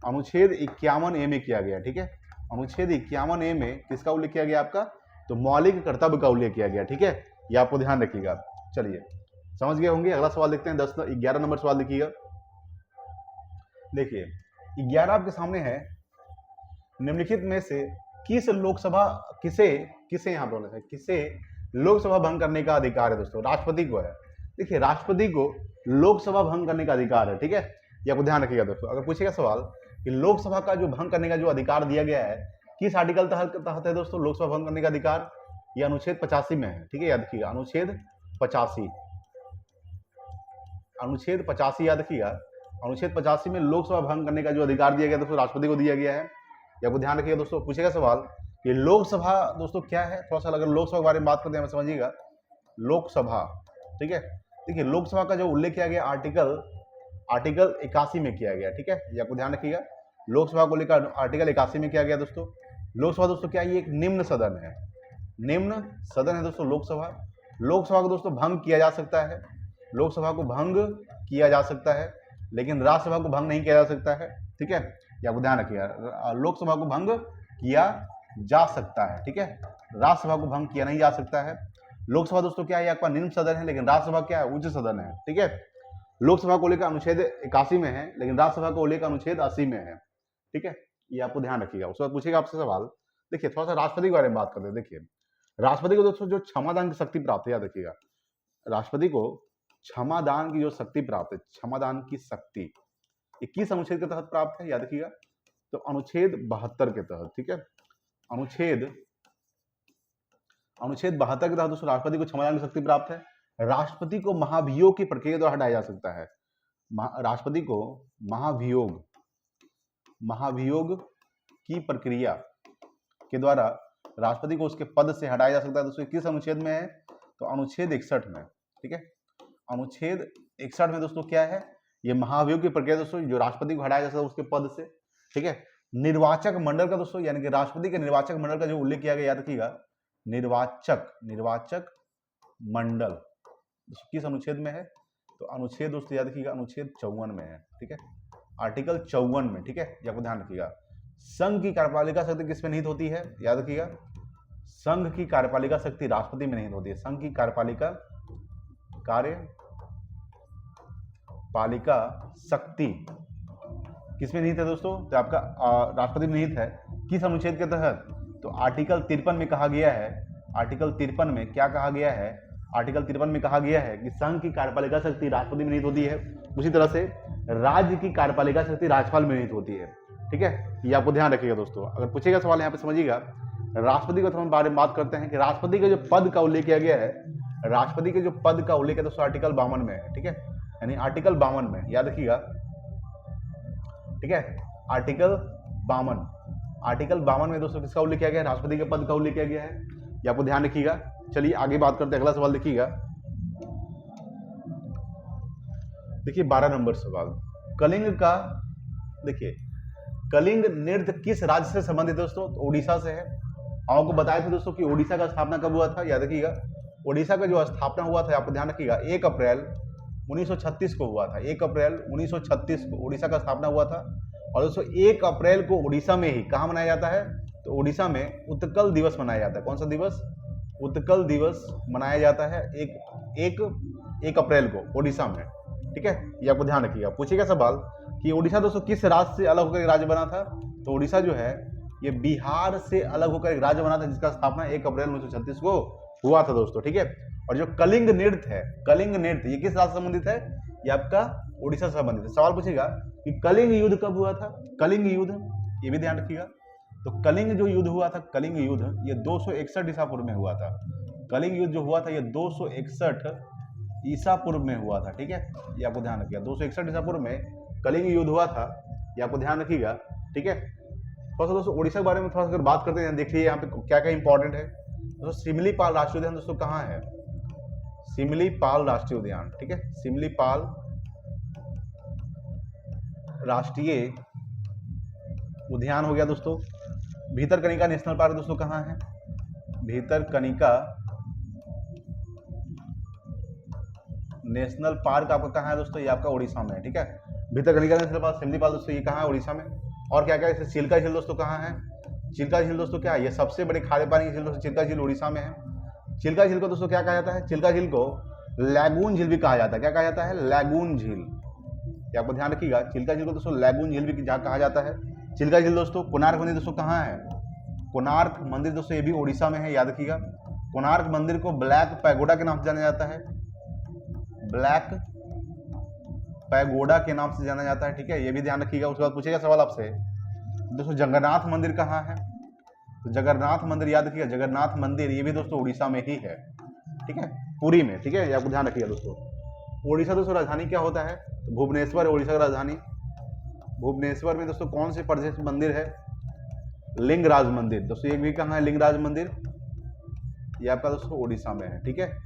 अनुच्छेद 51A में किया गया, ठीक है, अनुच्छेद 51A में किसका उल्लेख किया गया आपका, तो मौलिक कर्तव्य का उल्लेख किया गया। ठीक है, ये आपको ध्यान रखिएगा। चलिए समझ गए होंगे। अगला सवाल देखते हैं, 11 नंबर सवाल देखिएगा। देखिए 11 आपके सामने है, निम्नलिखित में से किसे यहाँ पे होना चाहिए, किसे लोकसभा भंग करने का अधिकार है दोस्तों, राष्ट्रपति को है। देखिए राष्ट्रपति को लोकसभा भंग करने का अधिकार है। ठीक है, ये आपको ध्यान रखिएगा दोस्तों। अगर पूछेगा सवाल कि लोकसभा का जो भंग करने का जो अधिकार दिया गया है किस आर्टिकल तहत है दोस्तों, लोकसभा भंग करने का अधिकार, ये अनुच्छेद 85 में है। ठीक है, याद रखिएगा अनुच्छेद 85, अनुच्छेद 85 याद रखिएगा। अनुच्छेद 85 में लोकसभा भंग करने का जो अधिकार दिया गया दोस्तों राष्ट्रपति को दिया गया है। ये आपको ध्यान रखिएगा दोस्तों। पूछेगा सवाल कि लोकसभा दोस्तों क्या है, थोड़ा सा अगर लोकसभा के बारे में बात करते हैं समझिएगा, लोकसभा। ठीक है, देखिए लोकसभा का जो उल्लेख किया गया आर्टिकल 81 में किया गया। ठीक है, ये आपको ध्यान रखिएगा। लोकसभा को लेकर आर्टिकल 81 में किया गया दोस्तों। लोकसभा दोस्तों क्या है, ये एक निम्न सदन है, निम्न सदन है दोस्तों लोकसभा। लोकसभा को दोस्तों भंग किया जा सकता है, लोकसभा को भंग किया जा सकता है, लेकिन राज्यसभा को भंग नहीं किया जा सकता है। ठीक है, ये आपको ध्यान रखिएगा। लोकसभा को भंग किया जा सकता है, ठीक है, राज्यसभा को भंग किया नहीं जा सकता है। लोकसभा दोस्तों क्या है, आपका निम्न सदन है, लेकिन राज्यसभा क्या है, उच्च सदन है। ठीक है, लोकसभा को लेकर अनुच्छेद 81 में है, लेकिन राज्यसभा को लेकर अनुच्छेद 80 में है। ठीक है, ये आपको ध्यान रखिएगा। उसके बाद पूछेगा आपसे सवाल, देखिए थोड़ा सा राष्ट्रपति के बारे में बात करते हैं। देखिए राष्ट्रपति को दोस्तों जो क्षमादान की शक्ति प्राप्त है, याद रखिएगा, राष्ट्रपति को क्षमादान की जो शक्ति प्राप्त है, क्षमादान की शक्ति 21 अनुच्छेद के तहत प्राप्त है, याद रखिएगा, तो अनुच्छेद 72 के तहत। ठीक है, अनुच्छेद 72 के तहत दोस्तों राष्ट्रपति को क्षमादान की शक्ति प्राप्त है। राष्ट्रपति को महाभियोग की प्रक्रिया द्वारा हटाया जा सकता है। राष्ट्रपति को महाभियोग की प्रक्रिया के द्वारा राष्ट्रपति को उसके पद से हटाया जा सकता है दोस्तों। किस अनुच्छेद में है, तो अनुच्छेद 61 में। ठीक है, अनुच्छेद 61 में दोस्तों क्या है, ये महाभियोग की प्रक्रिया दोस्तों, जो राष्ट्रपति को हटाया जा सकता है उसके पद से। ठीक है, निर्वाचक मंडल का दोस्तों, यानी कि राष्ट्रपति के निर्वाचक मंडल का जो उल्लेख किया गया, याद रखिएगा, निर्वाचक मंडल किस अनुच्छेद में है, तो अनुच्छेद दोस्तों याद रखिएगा अनुच्छेद 54 में है। ठीक है, आर्टिकल 54 में। ठीक है, ये आपको ध्यान रखिएगा। संघ की कार्यपालिका शक्ति किसमें निहित होती है, याद रखिएगा, संघ की कार्यपालिका शक्ति राष्ट्रपति में निहित होती है। संघ की कार्यपालिका शक्ति किसमें निहित है दोस्तों, तो आपका राष्ट्रपति में निहित है। किस अनुच्छेद के तहत, तो आर्टिकल 53 में कहा गया है। आर्टिकल 53 में क्या कहा गया है, आर्टिकल 53 में कहा गया है कि संघ की कार्यपालिका शक्ति राष्ट्रपति में निहित होती है। उसी तरह से राज्य की कार्यपालिका शक्ति राज्यपाल में निहित होती है। ठीक है, ये आपको ध्यान रखिएगा दोस्तों। अगर पूछेगा सवाल यहाँ पे समझिएगा, राष्ट्रपति को हम बारे में बात करते हैं कि राष्ट्रपति के जो पद का उल्लेख किया गया है, राष्ट्रपति के जो पद का उल्लेख है दोस्तों आर्टिकल 52 में है। ठीक है, यानी आर्टिकल 52 में, याद रखिएगा। ठीक है, आर्टिकल 52 में दोस्तों किसका उल्लेख किया गया है, राष्ट्रपति के पद का उल्लेख किया गया है। ये आपको ध्यान रखिएगा। चलिए आगे बात करते हैं, अगला सवाल देखिएगा। देखिए 12 नंबर सवाल, कलिंग का, देखिए कलिंग नृत्य किस राज्य से संबंधित है दोस्तों, तो उड़ीसा से है। आपको बताया था दोस्तों कि उड़ीसा का स्थापना कब हुआ था, याद रखिएगा, उड़ीसा का जो स्थापना हुआ था, आपको ध्यान रखिएगा, 1 अप्रैल 1936 को हुआ था। 1 अप्रैल 1936 को उड़ीसा का स्थापना हुआ था। और दोस्तों 1 अप्रैल को उड़ीसा में ही कहाँ मनाया जाता है, तो उड़ीसा में उत्कल दिवस मनाया जाता है। कौन सा दिवस, उत्कल दिवस मनाया जाता है 1 अप्रैल को उड़ीसा में। ठीक है, ये आपको ध्यान रखिएगा। पूछेगा सवाल कि उड़ीसा दोस्तों किस राज्य से अलग होकर एक राज्य बना था, तो उड़ीसा जो है ये बिहार से अलग होकर एक राज्य बना था, जिसका स्थापना 1 अप्रैल 1936 को हुआ था दोस्तों। ठीक है, और जो कलिंग नृत्य है, कलिंग नृत्य ये किस राज्य से संबंधित है, ये आपका उड़ीसा से संबंधित है। सवाल पूछेगा कि कलिंग युद्ध कब हुआ था, कलिंग युद्ध, ये भी ध्यान रखिएगा। तो कलिंग जो युद्ध हुआ था, कलिंग युद्ध ये 261 ईसा पूर्व में हुआ था। कलिंग युद्ध जो हुआ था ये 261 ईसा पूर्व में हुआ था। ठीक है, ये आपको ध्यान रखिएगा, 261 ईसा पूर्व में कलिंग युद्ध हुआ था, ये आपको ध्यान रखिएगा। ठीक है, थोड़ा सा दोस्तों उड़ीसा के बारे में थोड़ा सा अगर बात करते हैं, देखिए यहाँ पे क्या क्या इंपॉर्टेंट है दोस्तों। सिमलीपाल राष्ट्रीय उद्यान दोस्तों कहाँ है, सिमलीपाल राष्ट्रीय उद्यान। ठीक है, सिमलीपाल राष्ट्रीय उद्यान हो गया दोस्तों। भीतरकनिका नेशनल पार्क दोस्तों कहाँ है, भीतरकनिका नेशनल पार्क आपका कहाँ है दोस्तों, ये आपका उड़ीसा में है। ठीक है, भीतरकनिका नेशनल पार्क, सिमलीपाल दोस्तों ये कहाँ है, उड़ीसा में। और क्या क्या है, चिल्का झील दोस्तों कहाँ है, चिल्का झील दोस्तों क्या है, ये सबसे बड़े खारे पानी की झील दोस्तों चिल्का झील उड़ीसा में है। चिल्का झील को दोस्तों क्या कहा जाता है, चिल्का झील को लैगून झील भी कहा जाता है। क्या कहा जाता है, लैगून झील। क्या आपको ध्यान रखिएगा, चिल्का झील को दोस्तों लैगून झील भी कहा जाता है। चिल्का झील दोस्तों। कोणार्क मंदिर दोस्तों कहाँ है, कोणार्क मंदिर दोस्तों ये भी उड़ीसा में है, याद रखिएगा। कोणार्क मंदिर को ब्लैक पैगोडा के नाम से जाना जाता है, ब्लैक पैगोडा के नाम से जाना जाता है, ठीक है, ये भी ध्यान रखिएगा। उसके बाद पूछेगा सवाल आपसे दोस्तों जगन्नाथ मंदिर कहाँ है, तो जगन्नाथ मंदिर याद रखिएगा, जगन्नाथ मंदिर ये भी दोस्तों उड़ीसा में ही है, ठीक है, पुरी में, ठीक है, ये आपको ध्यान रखिएगा दोस्तों। उड़ीसा दोस्तों राजधानी क्या होता है, तो भुवनेश्वर है उड़ीसा का राजधानी। भुवनेश्वर में दोस्तों कौन से प्रदेश मंदिर है, लिंगराज मंदिर दोस्तों, ये भी कहाँ है लिंगराज मंदिर, ये आपका दोस्तों उड़ीसा में है, ठीक है।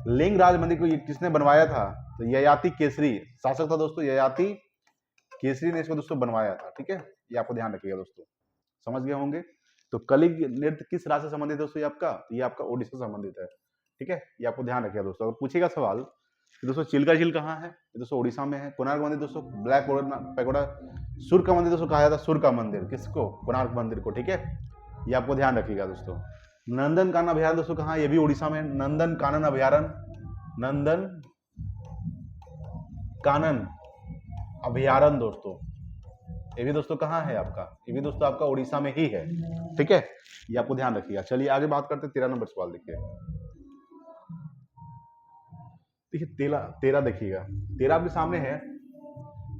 लिंगराज मंदिर को किसने बनवाया था, तो ययाति केसरी शासक था दोस्तों, ययाति केसरी ने इसको दोस्तों बनवाया था, ठीक है, ये आपको ध्यान रखिएगा दोस्तों, समझ गए होंगे। तो कलिंग नृत्य किस राज्य से संबंधित है दोस्तों, ये आपका ओडिशा से संबंधित है, ठीक है, ये आपको ध्यान रखिएगा दोस्तों। अगर पूछेगा सवाल दोस्तों चिल्का झील कहाँ है, दोस्तों उड़ीसा में है। कोणार्क मंदिर दोस्तों ब्लैक पैगोडा, सूर्य का मंदिर दोस्तों कहा जाता है, सूर्य का मंदिर किसको, कोणार्क मंदिर को, ठीक है, ये आपको ध्यान रखिएगा दोस्तों। नंदन कानन अभयारण्य दोस्तों कहाँ, ये भी उड़ीसा में है, नंदन कानन अभयारण्य, नंदन कानन अभयारण्य दोस्तों, ये भी दोस्तों कहाँ है आपका, ये भी दोस्तों आपका उड़ीसा में ही है, ठीक है, ये आपको ध्यान रखिएगा। चलिए आगे बात करते हैं 13 नंबर सवाल। देखिए 13 देखिएगा, 13 आपके सामने है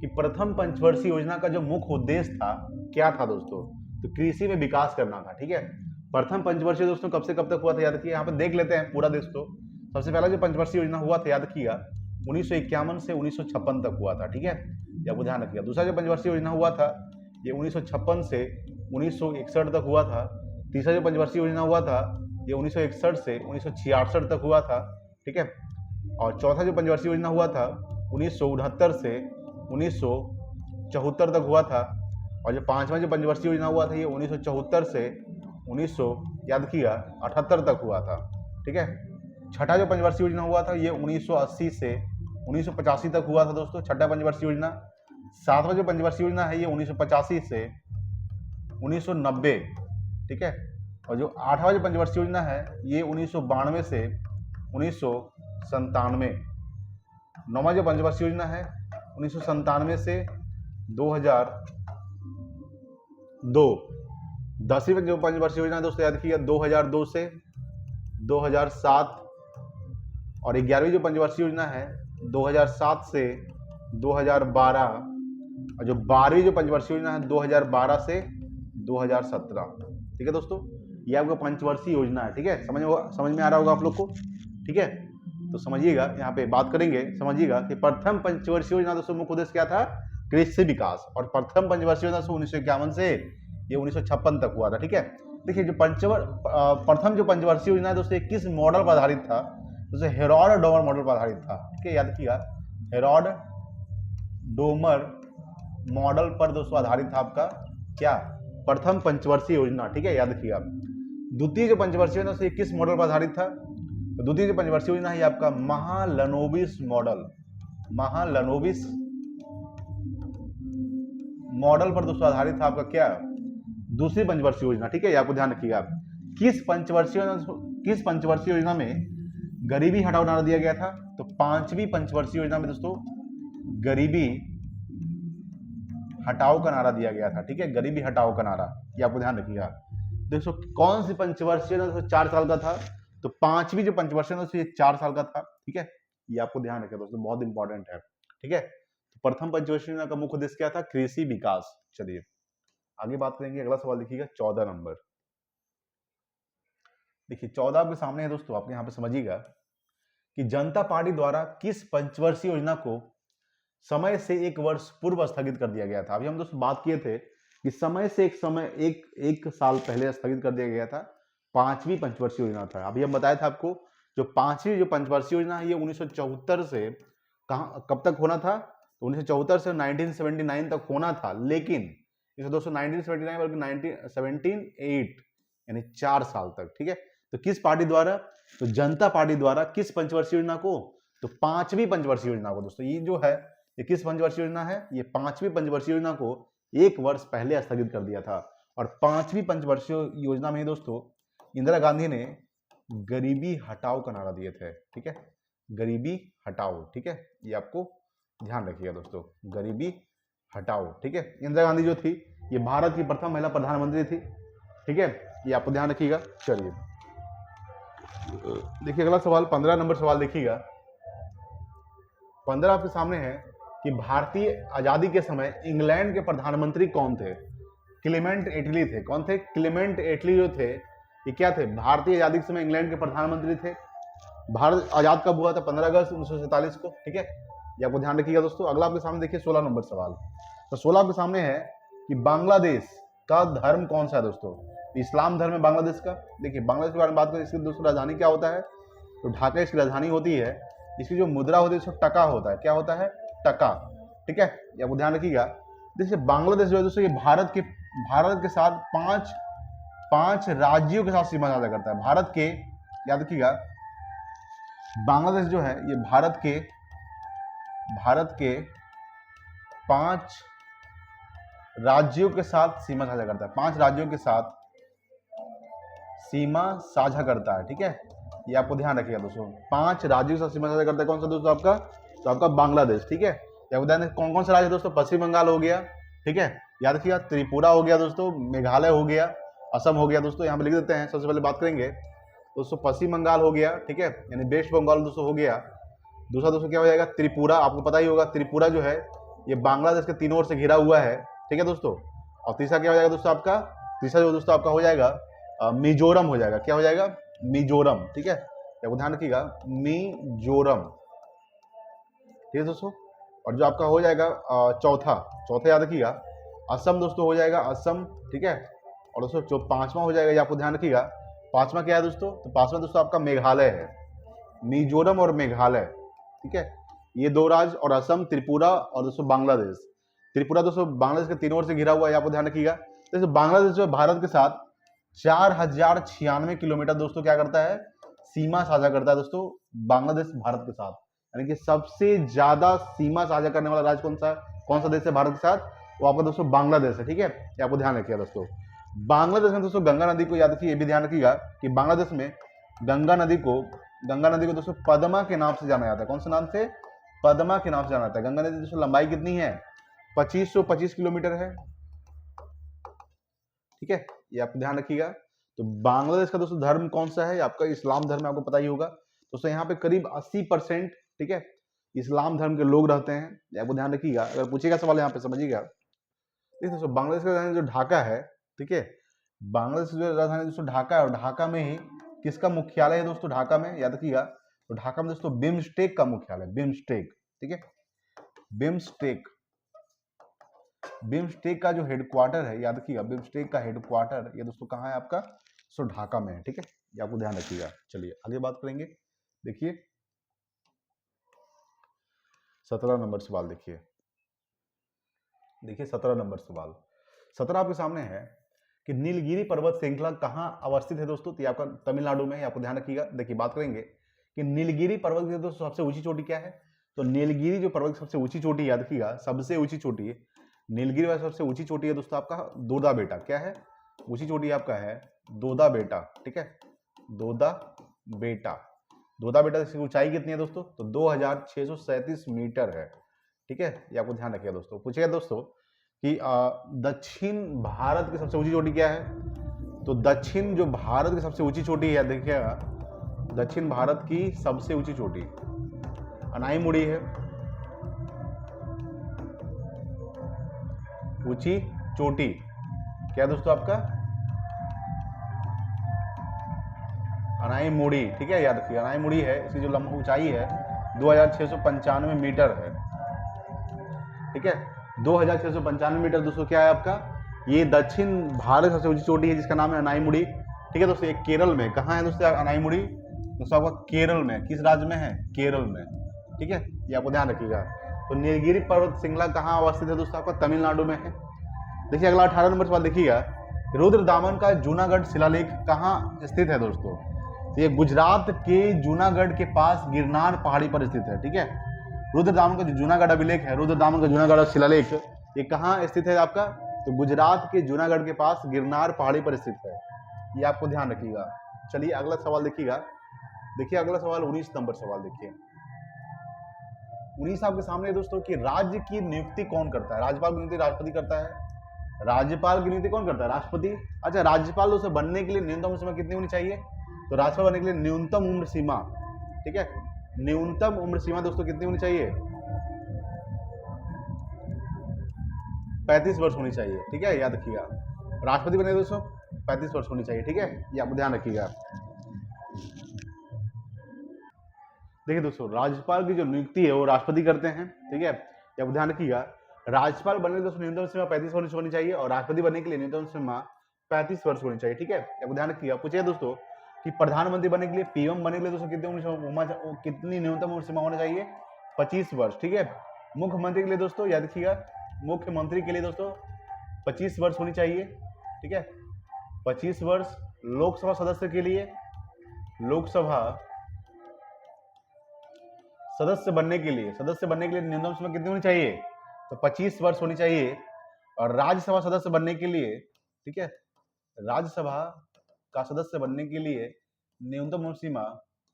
कि प्रथम पंचवर्षीय योजना का जो मुख्य उद्देश्य था क्या था दोस्तों, तो कृषि में विकास करना था, ठीक है। प्रथम पंचवर्षीय दोस्तों कब से कब तक हुआ था, याद रखिए, यहाँ पे देख लेते हैं पूरा दोस्तों। सबसे पहला जो पंचवर्षीय योजना हुआ था, याद रखिएगा 1951 से 1956 तक हुआ था, ठीक है, ये आपको ध्यान रखिएगा। दूसरा जो पंचवर्षीय योजना हुआ था ये 1956 से 1961 तक हुआ था। तीसरा जो पंचवर्षीय योजना हुआ था ये 1961 से 1966 तक हुआ था, ठीक है। और चौथा जो पंचवर्षीय योजना हुआ था 1969 से 1974 तक हुआ था। और जो पांचवा जो पंचवर्षीय योजना हुआ था ये 1974 से 1900 याद किया 78 तक हुआ था, ठीक है। छठा जो पंचवर्षीय योजना हुआ था ये 1980 से 1985 तक हुआ था दोस्तों, छठा पंचवर्षीय योजना। सातवां जो पंचवर्षीय योजना है ये 1985 से 1990, ठीक है। और जो आठवां जो पंचवर्षीय योजना है ये 1992 से 1997। नौवां जो पंचवर्षीय योजना है 1997 से 2002। 10वीं जो पंचवर्षीय योजना दोस्तों याद रखिएगा 2002 से 2007। और 11वीं जो पंचवर्षीय योजना है 2007 से 2012। और जो 12वीं जो पंचवर्षीय योजना है 2012 से 2017, ठीक है दोस्तों, ये आपका पंचवर्षीय योजना है, ठीक है। समझ में आ रहा होगा आप लोग को, ठीक है। तो समझिएगा, यहाँ पे बात करेंगे, समझिएगा कि प्रथम पंचवर्षीय योजना दोस्तों मुख्य उद्देश्य क्या था, कृषि विकास। और प्रथम पंचवर्षीय योजना 1951 से ये 1956 तक हुआ था, ठीक है। देखिए जो प्रथम जो पंचवर्षीय योजना है दोस्तों किस मॉडल पर आधारित था, दोस्तों हेरोड डोमर मॉडल पर आधारित था, ठीक है, याद रखिएगा हेरोड डोमर मॉडल पर दोस्तों आधारित था आपका क्या, प्रथम पंचवर्षीय योजना, ठीक है, याद रखिएगा। द्वितीय जो पंचवर्षीय योजना किस मॉडल पर आधारित था, तो द्वितीय जो पंचवर्षीय योजना है आपका महालनोबिस मॉडल, महालनोबिस मॉडल पर दोस्तों आधारित था आपका क्या, दूसरी पंचवर्षीय योजना, ठीक है, ये आपको ध्यान रखिएगा। किस पंचवर्षीय योजना में गरीबी हटाओ नारा दिया गया था, तो पांचवी पंचवर्षीय योजना में दोस्तों गरीबी हटाओ का नारा दिया गया था, ठीक है, गरीबी हटाओ का नारा, ये आपको ध्यान रखिएगा। दोस्तों कौन सी पंचवर्षीय योजना 4 साल का था, तो पांचवी जो पंचवर्षीय योजना ये 4 साल का था, ठीक है, ये आपको ध्यान रखिएगा दोस्तों, बहुत इंपॉर्टेंट है, ठीक है। तो प्रथम पंचवर्षीय योजना का मुख्य उद्देश्य क्या था, कृषि विकास। चलिए आगे बात करेंगे, अगला सवाल देखिएगा 14 नंबर। देखिए 14 आपके सामने है दोस्तों, आप यहाँ पे समझिएगा कि जनता पार्टी द्वारा किस पंचवर्षीय योजना को समय से 1 वर्ष पूर्व स्थगित कर दिया गया था। अभी हम दोस्तों बात किए थे कि समय से एक साल पहले स्थगित कर दिया गया था, पांचवी पंचवर्षीय योजना था। अभी हम बताया था आपको जो पांचवी जो पंचवर्षीय योजना है ये 1974 से कब तक होना था, तो 1974 से 1979 तक होना था, लेकिन इसे दोस्तों 1979 बल्कि 1978 यानी 4 साल तक, ठीक है। तो किस पार्टी द्वारा, तो जनता पार्टी द्वारा किस पंचवर्षीय योजना को, तो पांचवी पंचवर्षीय योजना को दोस्तों, ये जो है ये किस पंचवर्षीय योजना है, ये पांचवी पंचवर्षीय योजना को 1 वर्ष पहले स्थगित कर दिया था। और 5वीं पंचवर्षीय योजना में दोस्तों इंदिरा गांधी ने गरीबी हटाओ का नारा दिए थे। ठीक है, गरीबी हटाओ। ठीक है, ये आपको ध्यान रखिएगा दोस्तों, गरीबी हटाओ। ठीक है, इंदिरा गांधी जो थी ये भारत की प्रथम महिला प्रधानमंत्री थी। ठीक है, ये आपको ध्यान रखिएगा। चलिए देखिए अगला सवाल, 15 नंबर सवाल देखिएगा। 15 आपके सामने है कि भारतीय आजादी के समय इंग्लैंड के प्रधानमंत्री कौन थे? क्लेमेंट एटली थे। कौन थे? क्लेमेंट एटली जो थे ये क्या थे? भारतीय आजादी के समय इंग्लैंड के प्रधानमंत्री थे। भारत आजाद कब हुआ था? 15 अगस्त 1947 को। ठीक है, ये आपको ध्यान रखिएगा दोस्तों। अगला आपके सामने देखिए 16 नंबर सवाल। तो 16 आपके सामने है कि बांग्लादेश का धर्म कौन सा है दोस्तों? इस्लाम धर्म है बांग्लादेश का। देखिए बांग्लादेश के बारे में बात करें, इसकी दोस्तों राजधानी क्या होता है? तो ढाका इसकी राजधानी होती है। इसकी जो मुद्रा होती है उसको टका होता है। क्या होता है? टका। ठीक है, ये आपको ध्यान रखिएगा। देखिए बांग्लादेश जो है दोस्तों ये भारत के साथ पांच राज्यों के साथ सीमा साझा करता है। भारत के, याद रखिएगा, बांग्लादेश जो है ये भारत के 5 राज्यों के साथ सीमा साझा करता है। 5 राज्यों के साथ सीमा साझा करता है। ठीक है, ये आपको ध्यान रखिएगा दोस्तों। 5 राज्यों के साथ सीमा साझा करता है। कौन सा दोस्तों? आपका तो आपका बांग्लादेश। ठीक है, ये आपको ध्यान, कौन कौन सा राज्य दोस्तों? पश्चिम बंगाल हो गया। ठीक है, याद रखिएगा, त्रिपुरा हो गया दोस्तों, मेघालय हो गया, असम हो गया दोस्तों। यहाँ पे लिख देते हैं। सबसे पहले बात करेंगे दोस्तों पश्चिम बंगाल हो गया। ठीक है, यानी वेस्ट बंगाल दोस्तों हो गया। दूसरा दोस्तों क्या हो जाएगा? त्रिपुरा। आपको पता ही होगा त्रिपुरा जो है ये बांग्लादेश के तीनों ओर से घिरा हुआ है। ठीक है दोस्तों। और तीसरा क्या हो जाएगा दोस्तों? आपका तीसरा जो दोस्तों आपका हो जाएगा मिजोरम हो जाएगा। क्या हो जाएगा? मिजोरम। ठीक है, आपको ध्यान रखिएगा, मिजोरम। ठीक है दोस्तों। और जो आपका हो जाएगा चौथा याद रखिएगा असम दोस्तों हो जाएगा, असम। ठीक है, और दोस्तों जो 5वां हो जाएगा ये आपको ध्यान रखिएगा। 5वां क्या है दोस्तों? तो 5वां दोस्तों आपका मेघालय है। मिजोरम और मेघालय। ठीक है, ये 2 राज्य, और असम, त्रिपुरा और दोस्तों बांग्लादेश। त्रिपुरा दोस्तों बांग्लादेश के तीनों ओर से घिरा हुआ है, आपको ध्यान रखिएगा। दोस्तों बांग्लादेश जो है भारत के साथ 4096 किलोमीटर दोस्तों क्या करता है? सीमा साझा करता है दोस्तों बांग्लादेश भारत के साथ। यानी कि सबसे ज्यादा सीमा साझा करने वाला राज्य कौन सा देश है भारत के साथ? वो आपका दोस्तों बांग्लादेश है। ठीक है, ये आपको ध्यान रखिएगा दोस्तों। बांग्लादेश में दोस्तों गंगा नदी को याद रखिए, ये भी ध्यान रखिएगा कि बांग्लादेश में गंगा नदी को दोस्तों पद्मा के नाम से जाना जाता है। कौन से नाम से? पद्मा के नाम से जाना जाता है। गंगा नदी दोस्तों लंबाई कितनी है? 2525 किलोमीटर है। ठीक है, ये आप ध्यान रखिएगा। तो बांग्लादेश का दोस्तों धर्म कौन सा है? आपका इस्लाम धर्म, आपको पता ही होगा दोस्तों। यहाँ पे करीब 80% ठीक है इस्लाम धर्म के लोग रहते हैं, ये आपको ध्यान रखिएगा। अगर पूछेगा सवाल यहाँ पे समझिएगा। देखिए दोस्तों बांग्लादेश का राजधानी जो ढाका है, ठीक है, बांग्लादेश जो राजधानी दोस्तों ढाका है, और ढाका में ही किसका मुख्यालय है दोस्तों? ढाका में, याद रखिएगा, तो ढाका में दोस्तों बिम्स्टेक का मुख्यालय, बिम्स्टेक। ठीक है, बिम्स्टेक का जो हेडक्वार्टर है, याद रखिएगा, बिम्स्टेक का हेडक्वार्टर ये दोस्तों कहाँ है आपका? सो ढाका में है। ठीक है, ये आपको ध्यान रखिएगा। चलिए आगे बात करेंगे। देखिए 17 नंबर सवाल देखिए 17 नंबर सवाल। 17 आपके सामने है कि नीलगिरी पर्वत श्रृंखला कहाँ अवस्थित है दोस्तों? तो ये आपका तमिलनाडु में है, आपको ध्यान रखिएगा। देखिए बात करेंगे कि नीलगिरी पर्वत की दोस्तों सबसे ऊंची चोटी क्या है? तो नीलगिरी जो पर्वत की सबसे ऊंची चोटी, याद रखिएगा, सबसे ऊंची चोटी है नीलगिरी वाली सबसे ऊंची चोटी है दोस्तों आपका दोदा बेटा। क्या है? ऊंची चोटी आपका है दोदा बेटा। ठीक है, दोदा बेटा की ऊंचाई कितनी है दोस्तों? तो 2637 मीटर है। ठीक है, ये आपको ध्यान रखिएगा दोस्तों। पूछेगा दोस्तों कि दक्षिण भारत की सबसे ऊंची चोटी क्या है? तो दक्षिण जो भारत की सबसे ऊंची चोटी है, देखिएगा, दक्षिण भारत की सबसे ऊंची चोटी अनाईमुड़ी है। ऊंची चोटी क्या दोस्तों आपका? अनाईमुड़ी। ठीक है, याद रखिए अनाईमुड़ी है। इसकी जो लंबी ऊंचाई है 2695 मीटर है। ठीक है, 2695 मीटर दोस्तों क्या है आपका? ये दक्षिण भारत सबसे ऊंची चोटी है जिसका नाम है अनाईमुड़ी। ठीक है दोस्तों, ये केरल में। कहाँ है दोस्तों अनाईमुड़ी? दोस्तों आपका केरल में। किस राज्य में है? केरल में। ठीक है, ये आपको ध्यान रखिएगा। तो नीलगिरी पर्वत श्रृंखला कहाँ अवस्थित है दोस्तों? आपका तमिलनाडु में है। देखिए अगला 18 नंबर सवाल देखिएगा, रुद्रदामन का जूनागढ़ शिलालेख कहाँ स्थित है दोस्तों? ये गुजरात के जूनागढ़ के पास गिरनार पहाड़ी पर स्थित है। ठीक है, रुद्रदामन का जो जूनागढ़ अभिलेख है, रुद्रदामन का जूनागढ़ शिलालेख, ये कहाँ स्थित है आपका? तो गुजरात के जूनागढ़ के पास गिरनार पहाड़ी पर स्थित है, ये आपको ध्यान रखिएगा। चलिए अगला सवाल देखिएगा। देखिए अगला सवाल 19 नंबर सवाल देखिए। 19 आपके सामने है दोस्तों कि राज्य की नियुक्ति कौन करता है? राज्यपाल की नियुक्ति राष्ट्रपति करता है। राज्यपाल की नियुक्ति कौन करता है? राष्ट्रपति। अच्छा, राज्यपाल दोस्तों बनने के लिए न्यूनतम उम्र सीमा कितनी होनी चाहिए? तो राज्यपाल बनने के लिए न्यूनतम उम्र सीमा, ठीक है, न्यूनतम उम्र सीमा दोस्तों कितनी होनी चाहिए? 35 वर्ष होनी चाहिए, ठीक है, याद रखिएगा। राष्ट्रपति बने दोस्तों 35 वर्ष होनी चाहिए, ठीक है, ये आप ध्यान रखिएगा। देखिए दोस्तों, राज्यपाल की जो नियुक्ति है वो राष्ट्रपति करते हैं, ठीक है, ये आप ध्यान रखिएगा। राज्यपाल बनने के लिए दोस्तों न्यूनतम सीमा 35 वर्ष होनी चाहिए और राष्ट्रपति बनने के लिए न्यूनतम सीमा 35 वर्ष होनी चाहिए, ठीक है, आप ध्यान रखिएगा। पूछिए दोस्तों कि प्रधानमंत्री बनने के लिए, पीएम बनने के लिए दोस्तों कितनी न्यूनतम उम्र सीमा होना चाहिए? 25 वर्ष, ठीक है। मुख्यमंत्री के लिए दोस्तों याद रखिएगा, मुख्यमंत्री के लिए दोस्तों 25 वर्ष होनी चाहिए, ठीक है, 25 वर्ष। लोकसभा सदस्य के लिए, लोकसभा सदस्य बनने के लिए न्यूनतम सीमा कितनी होनी चाहिए? तो 25 वर्ष होनी चाहिए। और राज्यसभा सदस्य बनने के लिए, ठीक है, राज्यसभा का सदस्य बनने के लिए न्यूनतम उम्र सीमा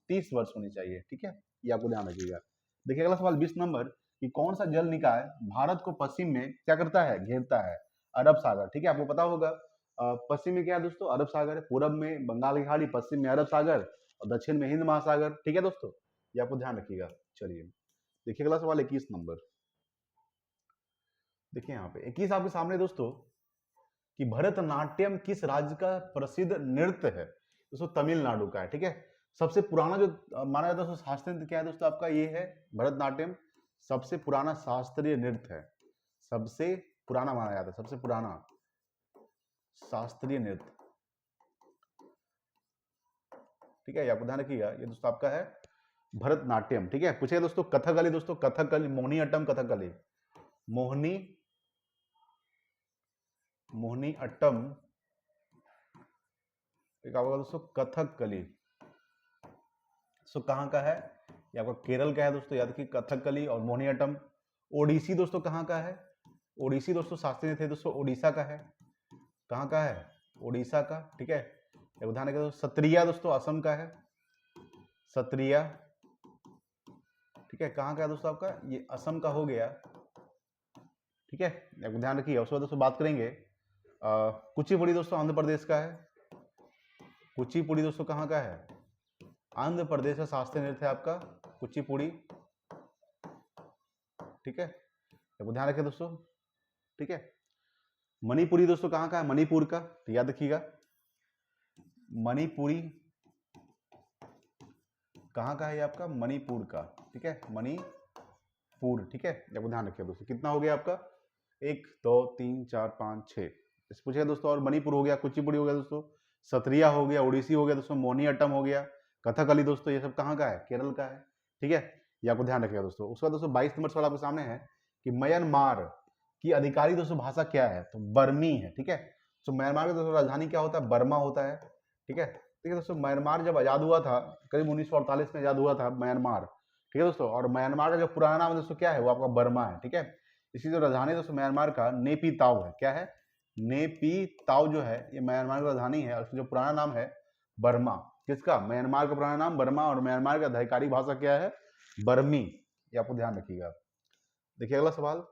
30 वर्ष होनी चाहिए, ठीक है, ये आपको ध्यान रखिएगा। देखिए अगला सवाल 20 नंबर कि कौन सा जल निकाय भारत को पश्चिम में क्या करता है? घेरता है। अरब सागर, ठीक है, आपको पता होगा पश्चिम में क्या है दोस्तों? अरब सागर। पूरब में बंगाल की खाड़ी, पश्चिम में अरब सागर और दक्षिण में हिंद महासागर, ठीक है दोस्तों, ये आपको ध्यान रखिएगा। चलिए देखिए अगला सवाल 21 नंबर। देखिए यहाँ पे 21 आपके सामने दोस्तों कि भरतनाट्यम किस राज्य का प्रसिद्ध नृत्य है? दोस्तों तमिलनाडु का है, ठीक है। सबसे पुराना जो माना जाता है दोस्तों शास्त्रीय नृत्य क्या है दोस्तों? आपका ये है भरतनाट्यम, सबसे पुराना शास्त्रीय नृत्य है, सबसे पुराना माना जाता है, सबसे पुराना शास्त्रीय नृत्य, ठीक है, आपको ध्यान रखिएगा। ये दोस्तों आपका है भरतनाट्यम, ठीक है। पूछे दोस्तों कथकली, दोस्तों कथकली, मोहिनी अट्टम कथकली, मोहिनी अट्टम एक आपका दोस्तों कथकली, सो कहाँ का है? ये आपका केरल का है दोस्तों, याद रखिए कथकली और मोहिनी अट्टम। ओडिसी दोस्तों कहाँ का है? ओडिसी दोस्तों शास्त्रीय नृत्य दोस्तों ओडिशा का है। कहाँ का है? ओडिशा का, ठीक है, ध्यान रखिए दोस्तों। सत्रिया दोस्तों असम का है, सत्रिया, ठीक है, कहाँ का है दोस्तों? आपका ये असम का हो गया, ठीक है, ध्यान रखिए। उसके बाद दोस्तों बात करेंगे कुचिपुड़ी दोस्तों आंध्र प्रदेश का है। कुचिपुड़ी दोस्तों कहाँ का है? आंध्र प्रदेश का शास्त्रीय नृत्य है आपका कुचिपुड़ी, ठीक है, ध्यान रखिए दोस्तों, ठीक है। मणिपुरी दोस्तों कहाँ का है? मणिपुर का, तो याद रखिएगा मणिपुरी कहाँ का है? ये आपका मणिपुर का, ठीक है, मणिपुर, ठीक है, ध्यान रखिए दोस्तों। कितना हो गया आपका? 1 2 3 4 5 6 इस पूछेगा दोस्तों। और मणिपुर हो गया, कुचिपुड़ी हो गया दोस्तों, सत्रिया हो गया, ओडिसी हो गया दोस्तों, मोहिनी अट्टम हो गया, कथकली दोस्तों, ये सब कहाँ का है? केरल का है, ठीक है, ये आपको ध्यान रखिएगा दोस्तों। उसके बाद दोस्तों 22 नंबर सवाल आपके सामने है कि म्यांमार की आधिकारिक दोस्तों भाषा क्या है? तो बर्मी है, ठीक है। तो म्यांमार का दोस्तों राजधानी क्या होता है? बर्मा होता है, ठीक है। ठीक है दोस्तों, म्यांमार जब आजाद हुआ था करीब 1948 में आजाद हुआ था म्यांमार, ठीक है दोस्तों। और म्यांमार का जो पुराना नाम दोस्तों क्या है? वो आपका बर्मा है, ठीक है। इसकी जो राजधानी दोस्तों म्यांमार का नेपी ताव है, क्या है? नेपी ताव जो है ये म्यांमार की राजधानी है और इसका जो पुराना नाम है बर्मा। किसका? म्यांमार का पुराना नाम बर्मा और म्यांमार की आधिकारिक भाषा क्या है? बर्मी, ये आपको ध्यान रखिएगा। देखिए अगला सवाल,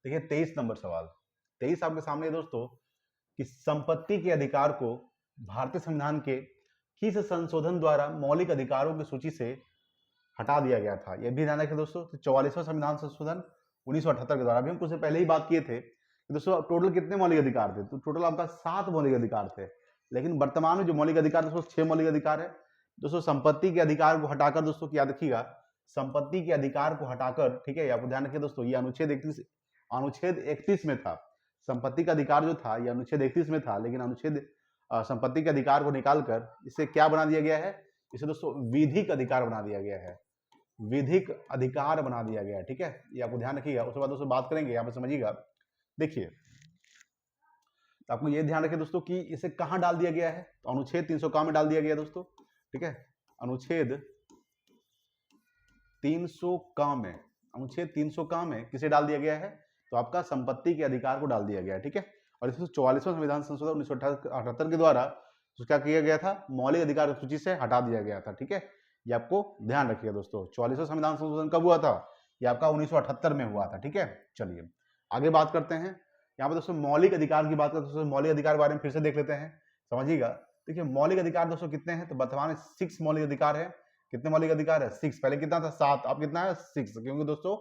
देखिए 23 नंबर सवाल। 23 आपके सामने दोस्तों कि संपत्ति के अधिकार को भारतीय संविधान के किस संशोधन द्वारा मौलिक अधिकारों की सूची से हटा दिया गया था? यह भी ध्यान रखें दोस्तों। तो 44वां संविधान संशोधन 1978 के द्वारा, अभी हम कुछ पहले ही बात किए थे कि दोस्तों टोटल कितने मौलिक अधिकार थे? तो टोटल आपका 7 मौलिक अधिकार थे, लेकिन वर्तमान में जो मौलिक अधिकार दोस्तों 6 मौलिक अधिकार है दोस्तों। संपत्ति के अधिकार को हटाकर दोस्तों, याद रखिएगा, संपत्ति के अधिकार को हटाकर, ठीक है, आपको ध्यान रखिए दोस्तों, ये अनुच्छेद 31 में था। संपत्ति का अधिकार जो था ये अनुच्छेद 31 में था, लेकिन अनुच्छेद संपत्ति के अधिकार को निकालकर इसे क्या बना दिया गया है? इसे दोस्तों विधिक अधिकार बना दिया गया है, विधिक अधिकार बना दिया गया है, ठीक है, ये आपको ध्यान रखिएगा। उसके बाद दोस्तों बात करेंगे, यहाँ पे समझिएगा। देखिए तो आपको ये ध्यान रखिए दोस्तों कि इसे कहाँ डाल दिया गया है? तो अनुच्छेद 300 में डाल दिया गया दोस्तों, ठीक है, अनुच्छेद 300 में, अनुच्छेद 300 में किसे डाल दिया गया है? तो आपका संपत्ति के अधिकार को डाल दिया गया है, ठीक है। और इसमें 44वां संविधान संशोधन 1978 के द्वारा तो क्या किया गया था, मौलिक अधिकार सूची से हटा दिया गया था, ठीक है। ये आपको ध्यान रखिएगा दोस्तों। 44वां संविधान संशोधन कब हुआ था, ये आपका 1978 में हुआ था, ठीक है। चलिए आगे बात करते हैं। यहाँ पे दोस्तों मौलिक अधिकार की बात करते हैं। दोस्तों मौलिक अधिकार के बारे में फिर से देख लेते हैं, समझिएगा। देखिए मौलिक अधिकार दोस्तों कितने हैं, तो वर्तमान में 6 मौलिक अधिकार है। कितने मौलिक अधिकार है, 6। पहले कितना था, 7, अब कितना है, 6, क्योंकि दोस्तों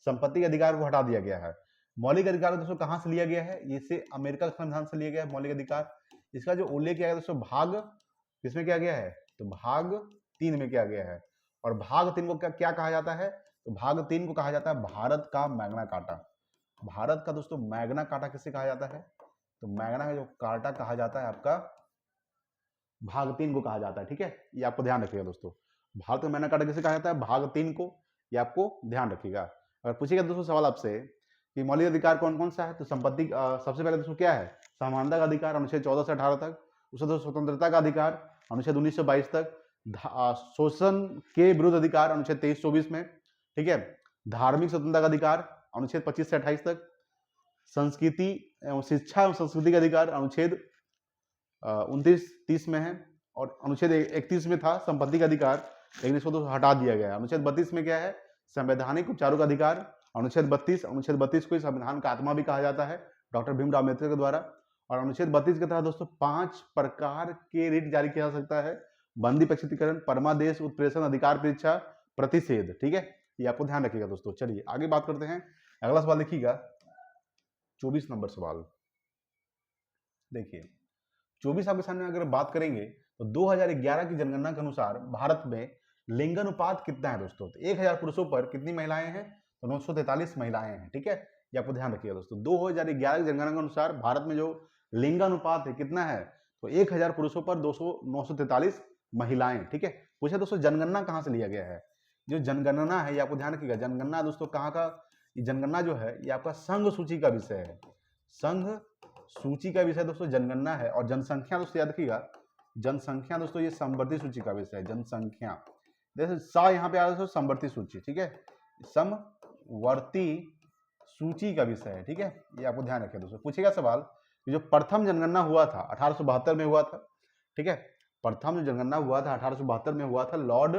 संपत्ति के अधिकार को हटा दिया गया है। मौलिक अधिकार दोस्तों कहाँ से लिया गया है, इसे अमेरिका संविधान से लिया गया है मौलिक अधिकार। इसका जो उल्लेख किया गया दोस्तों भाग किसमें किया गया है, तो भाग 3 में किया गया है। और भाग 3 को क्या कहा जाता है, तो भाग 3 को कहा जाता है भारत का मैग्ना कार्टा। भारत का दोस्तों मैग्ना कार्टा किसे कहा जाता है, तो मैग्ना का जो कार्टा कहा जाता है आपका भाग 3 को कहा जाता है, ठीक है। ये आपको ध्यान रखिएगा दोस्तों, भारत का मैग्ना कार्टा किसे कहा जाता है, भाग 3 को। ये आपको ध्यान रखिएगा। अगर पूछेगा दोस्तों सवाल आपसे कि मौलिक अधिकार कौन कौन सा है, तो संपत्ति सबसे पहले दोस्तों क्या है, समानता का अधिकार अनुच्छेद 14 से 18 तक। उसके दोस्तों स्वतंत्रता का अधिकार अनुच्छेद 19 से 22 तक। शोषण के विरुद्ध अधिकार अनुच्छेद 23-24 में, ठीक है। धार्मिक स्वतंत्रता का अधिकार अनुच्छेद 25 से 28 तक। संस्कृति एवं शिक्षा एवं संस्कृति का अधिकार अनुच्छेद 29-30 में है। और अनुच्छेद 31 में था संपत्ति का अधिकार, लेकिन इसको तो हटा दिया गया है। अनुच्छेद 32 में क्या है, संवैधानिक उपचारों का अधिकार। अनुच्छेद 32 को संविधान का आत्मा भी कहा जाता है डॉक्टर भीमराव अम्बेडकर के द्वारा। और अनुच्छेद 32 के तहत दोस्तों 5 प्रकार के रिट जारी किया जा सकता है, बंदी प्रक्षुब्धीकरण, परमादेश, उत्प्रेषण, अधिकार परीक्षा, प्रतिषेध, ठीक है। ये आपको ध्यान रखिएगा दोस्तों। चलिए आगे बात करते हैं। अगला सवाल देखिएगा, 24 नंबर सवाल। देखिए 24 आपके सामने अगर बात करेंगे तो 2011 की जनगणना के अनुसार भारत में लिंगानुपात कितना है दोस्तों, तो 1000 पुरुषों पर कितनी महिलाएं हैं, तो 943 महिलाएं हैं, ठीक है। ये आपको ध्यान रखिएगा दोस्तों। 2011 की जनगणना के अनुसार भारत में जो लिंगानुपात है कितना है, तो 1000 पुरुषों पर 943 महिलाएं, ठीक है। पूछा दोस्तों जनगणना कहाँ से लिया गया है, जो जनगणना है ये आपको ध्यान रखिएगा। जनगणना दोस्तों कहाँ का, ये जनगणना जो है ये आपका संघ सूची का विषय है। संघ सूची का विषय दोस्तों जनगणना है। और जनसंख्या दोस्तों याद रखिएगा, जनसंख्या दोस्तों ये समवर्ती सूची का विषय है। जनसंख्या जैसे सा यहाँ पे आ रहा है समवर्ती सूची, ठीक है, समवर्ती सूची का विषय है, ठीक है। ये आपको ध्यान रखिए दोस्तों। पूछेगा सवाल कि जो प्रथम जनगणना हुआ था 1872 में हुआ था, ठीक है। प्रथम जो जनगणना हुआ था 1872 में हुआ था, लॉर्ड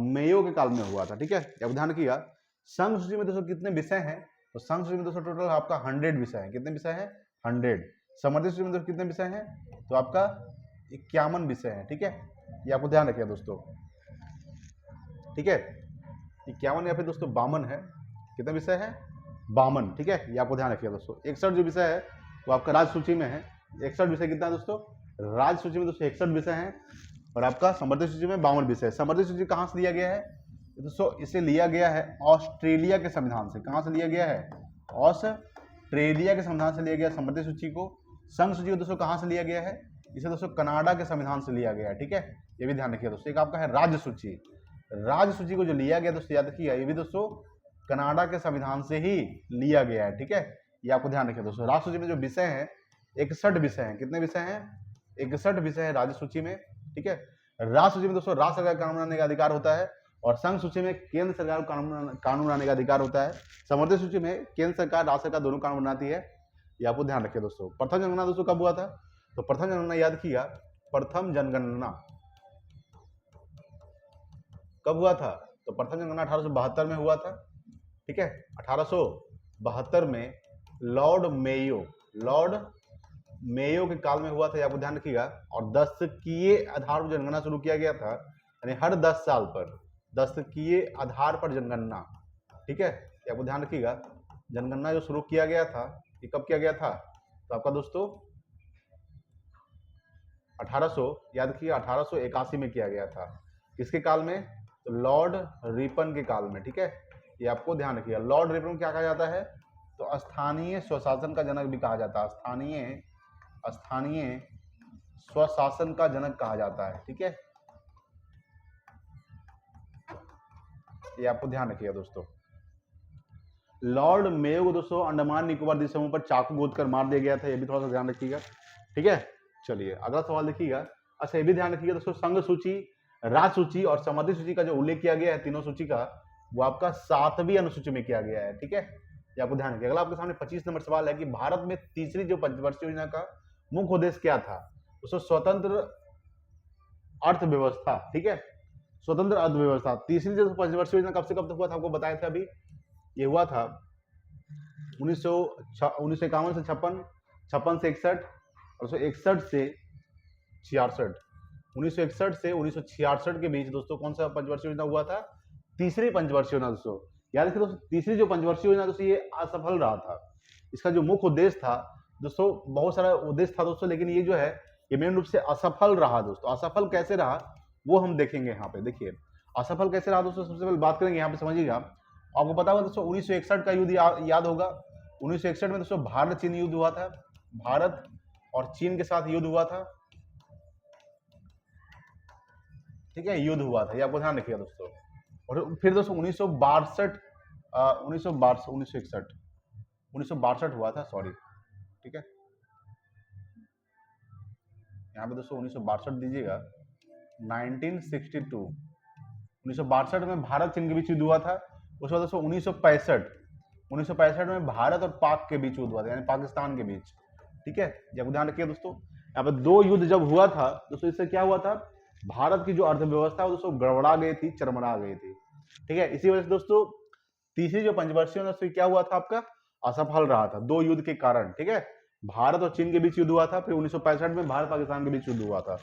मेयो के काल में हुआ था, ठीक है। ये ध्यान रखिएगा। संघ सूची में दोस्तों कितने विषय हैं, तो संघ सूची में दोस्तों टोटल आपका 100 विषय है। कितने विषय हैं, 100। समवर्ती सूची में दोस्तों कितने विषय हैं, तो आपका 51 विषय है, ठीक है। ये आपको ध्यान रखिएगा दोस्तों, ठीक है। 51 या फिर दोस्तों 52 है। कितने विषय है, 52, ठीक है। ये आपको ध्यान रखिएगा दोस्तों। 61 जो विषय है वो आपका राज्य सूची में है। 61 विषय कितना है दोस्तों, राज्य सूची में दोस्तों 61 विषय हैं। और आपका समवर्ती सूची में 52 विषय। समवर्ती सूची कहाँ से लिया गया है दोस्तों, इसे लिया गया है ऑस्ट्रेलिया के संविधान से। कहाँ से लिया गया है, ऑस्ट्रेलिया के संविधान से लिया गया समवर्ती सूची को। संघ सूची को दोस्तों कहाँ से लिया गया है, इसे दोस्तों कनाडा के संविधान से लिया गया है, ठीक है। ये भी ध्यान रखिए दोस्तों। एक आपका है राज्य सूची। राज्य सूची को जो लिया गया दोस्तों याद रखिएगा, ये भी दोस्तों कनाडा के संविधान से ही लिया गया है, ठीक है। ये आपको ध्यान रखिए दोस्तों। राज्य सूची में जो विषय है 61 विषय हैं। कितने विषय हैं, 61 विषय है राज्य सूची में, ठीक है। राज्य सूची में दोस्तों राज्य सरकार कानून बनाने का अधिकार होता है। और संघ सूची में केंद्र सरकार को कानून बनाने का अधिकार होता है। समवर्ती सूची में केंद्र सरकार राज्य सरकार दोनों कानून बनाती है। ये आपको ध्यान रखिए दोस्तों। प्रथम जनगणना दोस्तों कब हुआ था, तो प्रथम जनगणना याद किया, प्रथम जनगणना कब हुआ था, तो प्रथम जनगणना 1872 में हुआ था, ठीक है। 1872 में लॉर्ड मेयो के काल में हुआ था। आपको ध्यान रखिएगा। और दस्तकीय आधार पर जनगणना शुरू किया गया था, यानी हर 10 साल पर दस्तकीय आधार पर जनगणना, ठीक है। आपको ध्यान रखिएगा। जनगणना जो शुरू किया गया था ये कब किया गया था, तो आपका दोस्तों 1800 याद रखिए 1881 में किया गया था। किसके काल में, तो लॉर्ड रिपन के काल में, ठीक है। ये आपको ध्यान रखिएगा। लॉर्ड रिपन क्या कहा जाता है, तो स्थानीय स्वशासन का जनक भी कहा जाता है। स्थानीय स्वशासन का जनक कहा जाता है, ठीक है। ये आपको ध्यान रखिएगा दोस्तों। लॉर्ड मेयो को दोस्तों अंडमान निकोबार द्वीप समूह पर चाकू गोद कर मार दिया गया था। ये भी थोड़ा सा ध्यान रखिएगा, ठीक है। चलिए अगला सवाल देखिएगा। अच्छा ये भी ध्यान रखिएगा दोस्तों, संघ सूची, राज्य सूची और समवर्ती सूची का जो उल्लेख किया गया है तीनों सूची का, वो आपका 7वीं अनुसूची में किया गया है, ठीक है। ये आपको ध्यान रखिए। अगला आपके सामने 25 नंबर सवाल है कि भारत में तीसरी जो पंचवर्षीय योजना का मुख्य उद्देश्य क्या था? उसको स्वतंत्र अर्थव्यवस्था, ठीक है, स्वतंत्र अर्थव्यवस्था। तीसरी जो पंचवर्षीय योजना कब से कब तक हुआ था, आपको बताया था अभी, ये हुआ था 1951 से 56, 56 से 61 और 1961 से 66। 1961 से 1966 के बीच दोस्तों कौन सा पंचवर्षीय योजना हुआ था? तीसरी पंचवर्षीय योजना। दोस्तों याद रखिए दोस्तों, तीसरी जो पंचवर्षीय योजना दोस्तों ये असफल रहा था। इसका जो मुख्य उद्देश्य था दोस्तों, बहुत सारा उद्देश्य था दोस्तों, लेकिन ये जो है ये मेन रूप से असफल रहा दोस्तों। असफल कैसे रहा वो हम देखेंगे यहाँ पे। देखिए असफल कैसे रहा दोस्तों, सबसे पहले बात करेंगे यहाँ पे, समझिएगा। आपको पता होगा दोस्तों 1961 का युद्ध याद होगा। 1961 में दोस्तों भारत चीन युद्ध हुआ था, भारत और चीन के साथ युद्ध हुआ था, ठीक है, युद्ध हुआ था, ये आपको ध्यान रखिएगा दोस्तों। और फिर दोस्तों 1962 हुआ था, सॉरी, ठीक है, यहाँ पे दोस्तों 1962 दीजिएगा, 1962, 1962 में भारत चीन के बीच युद्ध हुआ था। उसके बाद दोस्तों 1965 में भारत और पाक के बीच युद्ध हुआ था, यानी पाकिस्तान के बीच, ठीक है, जब ध्यान रखिए दोस्तों। यहाँ पे दो युद्ध जब हुआ था दोस्तों, इससे क्या हुआ था, भारत की जो अर्थव्यवस्था है दोस्तों गड़बड़ा गई थी, चरमरा गई थी, ठीक है। इसी वजह से दोस्तों तीसरी जो पंचवर्षीय दोस्तों क्या हुआ था, आपका असफल रहा था, दो युद्ध के कारण, ठीक है। भारत और चीन के बीच युद्ध हुआ था, फिर 1965 में भारत पाकिस्तान के बीच युद्ध हुआ था,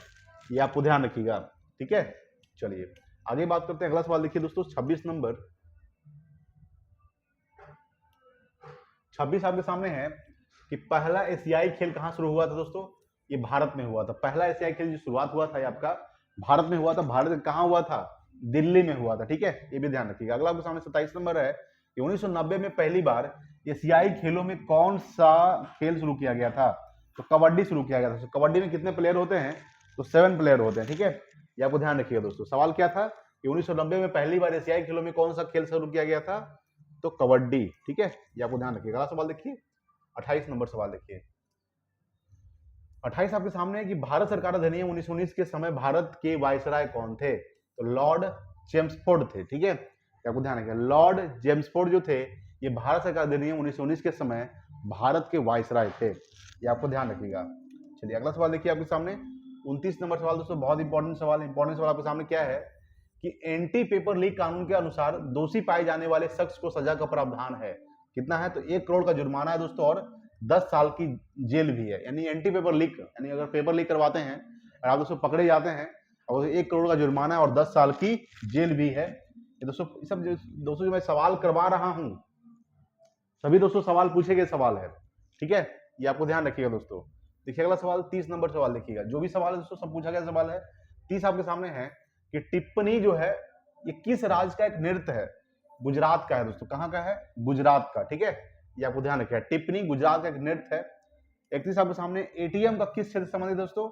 ये आपको ध्यान रखिएगा, ठीक है। चलिए आगे बात करते हैं। अगला सवाल देखिए दोस्तों 26 नंबर, 26 आपके सामने है कि पहला एशियाई खेल कहां शुरू हुआ था दोस्तों? ये भारत में हुआ था। पहला एशियाई खेल जो शुरुआत हुआ था ये आपका भारत में हुआ था। भारत में कहां हुआ था? दिल्ली में हुआ था, ठीक है, ये भी ध्यान रखिएगा। अगला आपके सामने 27 नंबर है कि 1990 में पहली बार एशियाई खेलों में कौन सा खेल शुरू किया गया था? तो कबड्डी शुरू किया गया था। तो कबड्डी में कितने प्लेयर होते हैं? तो 7 प्लेयर होते हैं, ठीक है, ये आपको ध्यान रखिएगा दोस्तों। सवाल क्या था कि 1990 में पहली बार एशियाई खेलों में कौन सा खेल शुरू किया गया था? तो कबड्डी, ठीक है, ये आपको ध्यान रखिएगा। अगला सवाल देखिए 28 नंबर सवाल देखिए। 28 आपके सामने है कि भारत सरकार अधिनियम 1919 के समय भारत के वायसराय कौन थे? तो लॉर्ड चेम्सफोर्ड थे, ठीक है, आपको ध्यान रखिएगा। लॉर्ड चेम्सफोर्ड जो थे ये भारत सरकार अधिनियम 1919 के समय भारत के वायसराय थे, ये आपको ध्यान रखिएगा। चलिए अगला सवाल देखिए आपके सामने 29 नंबर सवाल दोस्तों, बहुत इंपॉर्टेंट सवाल आपके सामने क्या है कि एंटी पेपर लीक कानून के अनुसार दोषी पाए जाने वाले शख्स को सजा का प्रावधान है। कितना है? तो 1 करोड़ का जुर्माना है दोस्तों और 10 साल की जेल भी है। यानी एंटी पेपर लीक, यानी अगर पेपर लीक करवाते हैं और आप दोस्तों पकड़े जाते हैं और 1 करोड़ का जुर्माना है और 10 साल की जेल भी है। ये दोस्तों सब दोस्तों जो मैं सवाल करवा रहा हूं सभी दोस्तों सवाल पूछे गए सवाल है, ठीक है, ये आपको ध्यान रखिएगा दोस्तों। देखिए अगला सवाल 30 नंबर सवाल देखिएगा। जो भी सवाल है दोस्तों सब पूछा गया सवाल है। 30 आपके सामने है कि टिप्पणी जो है ये किस राज्य का एक नृत्य है? गुजरात का है दोस्तों। कहाँ का है? गुजरात का, ठीक है, ये आपको ध्यान रखिएगा। टिप्पणी गुजरात का एक नृत्य है। 31 आपके सामने एटीएम का किस क्षेत्र से संबंधित दोस्तों?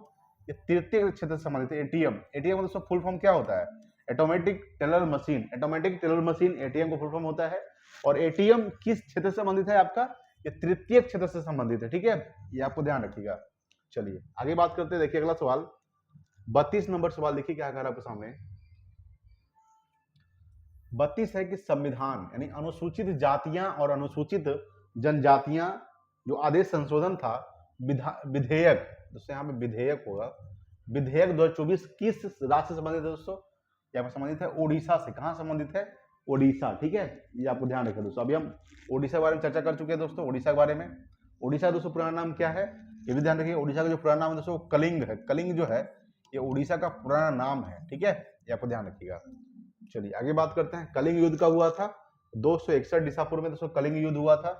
ये तृतीय क्षेत्र से संबंधित है। एटीएम दोस्तों फुल फॉर्म क्या होता है? Automatic teller machine. Automatic teller machine ATM का फुल फॉर्म होता है। और एटीएम किस क्षेत्र से संबंधित है आपका? ये तृतीय क्षेत्र से संबंधित है, ठीक है, ये आपको ध्यान रखिएगा। चलिए आगे बात करते हैं। देखिए अगला सवाल 32 नंबर सवाल देखिए क्या कह रहा है आपके सामने। 32 है कि संविधान यानी अनुसूचित जातियां और अनुसूचित जनजातियां जो आदेश संशोधन था विधेयक, दोस्तों यहाँ पे विधेयक होगा, विधेयक 2024 किस राज्य से संबंधित है दोस्तों? यहाँ पे संबंधित है ओडिशा से। कहाँ संबंधित है? ओडिशा, ठीक है, ये आपको ध्यान रखें दोस्तों। अभी हम ओडिशा के बारे में चर्चा कर चुके हैं दोस्तों। ओडिशा के बारे में, ओडिशा दोस्तों पुराना नाम क्या है ये भी ध्यान रखिए। ओडिशा का जो पुराना नाम है दोस्तों कलिंग है। कलिंग जो है ये ओडिशा का पुराना नाम है, ठीक है, ये आपको ध्यान रखिएगा। चलिए आगे बात करते हैं। कलिंग युद्ध कब हुआ था? 261 ईसापुर में दोस्तों कलिंग युद्ध हुआ था।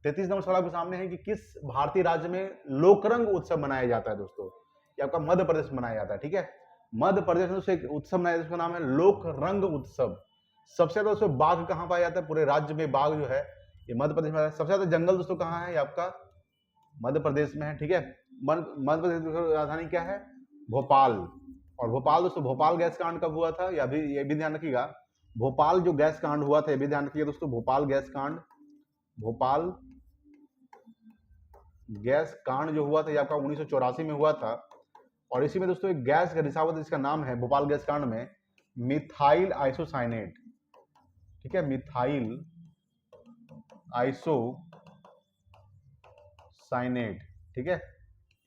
33 नंबर सवाल आपके सामने है कि किस भारतीय राज्य में लोकरंग उत्सव मनाया जाता है दोस्तों? ये आपका मध्य प्रदेश में मनाया जाता है, ठीक है, मध्य प्रदेश में दोस्तों एक उत्सव मनाया जाता है जिसका नाम है लोकरंग उत्सव। सबसे ज्यादा दोस्तों बाघ कहाँ पाया जाता है? पूरे राज्य में बाघ जो है ये मध्य प्रदेश में। सबसे ज्यादा जंगल दोस्तों कहाँ है? ये आपका मध्य प्रदेश में है, ठीक है। मध्य प्रदेश की राजधानी क्या है? भोपाल। और भोपाल दोस्तों भोपाल गैस कांड कब हुआ था? ये भी ध्यान रखिएगा। भोपाल जो गैस कांड हुआ था ये भी ध्यान रखिएगा दोस्तों। भोपाल गैस कांड जो हुआ था ये आपका 1984 में हुआ था। और इसी में दोस्तों एक गैस का रिसाव जिसका नाम है भोपाल गैस कांड में मिथाइल आइसोसाइनेट, ठीक है, मिथाइल आइसोसाइनेट, ठीक है,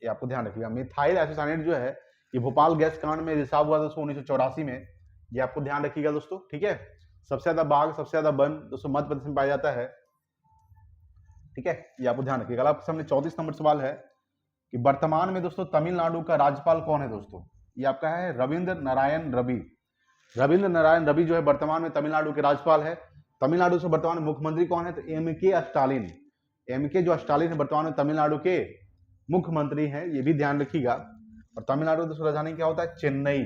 ये आपको ध्यान रखिएगा। मिथाइल आइसोसाइनेट जो है ये भोपाल गैस कांड में रिसाव हुआ दोस्तों 1984 में, ये आपको ध्यान रखिएगा दोस्तों, ठीक है। सबसे ज्यादा बाघ, सबसे ज्यादा वन दोस्तों मध्य प्रदेश में पाया जाता है, ठीक है, ये आपको ध्यान रखिएगा। आपके सामने 34 नंबर सवाल है कि वर्तमान में दोस्तों तमिलनाडु का राज्यपाल कौन है दोस्तों, ये आपका है रविंद्र नारायण रवि। रविंद्र नारायण रवि जो है वर्तमान में तमिलनाडु के राज्यपाल है। तमिलनाडु से वर्तमान में मुख्यमंत्री कौन है, तो एम.के. स्टालिन। एम.के. जो स्टालिन है वर्तमान में तमिलनाडु के मुख्यमंत्री हैं, ये भी ध्यान रखिएगा। और तमिलनाडु दोस्तों राजधानी क्या होता है, चेन्नई।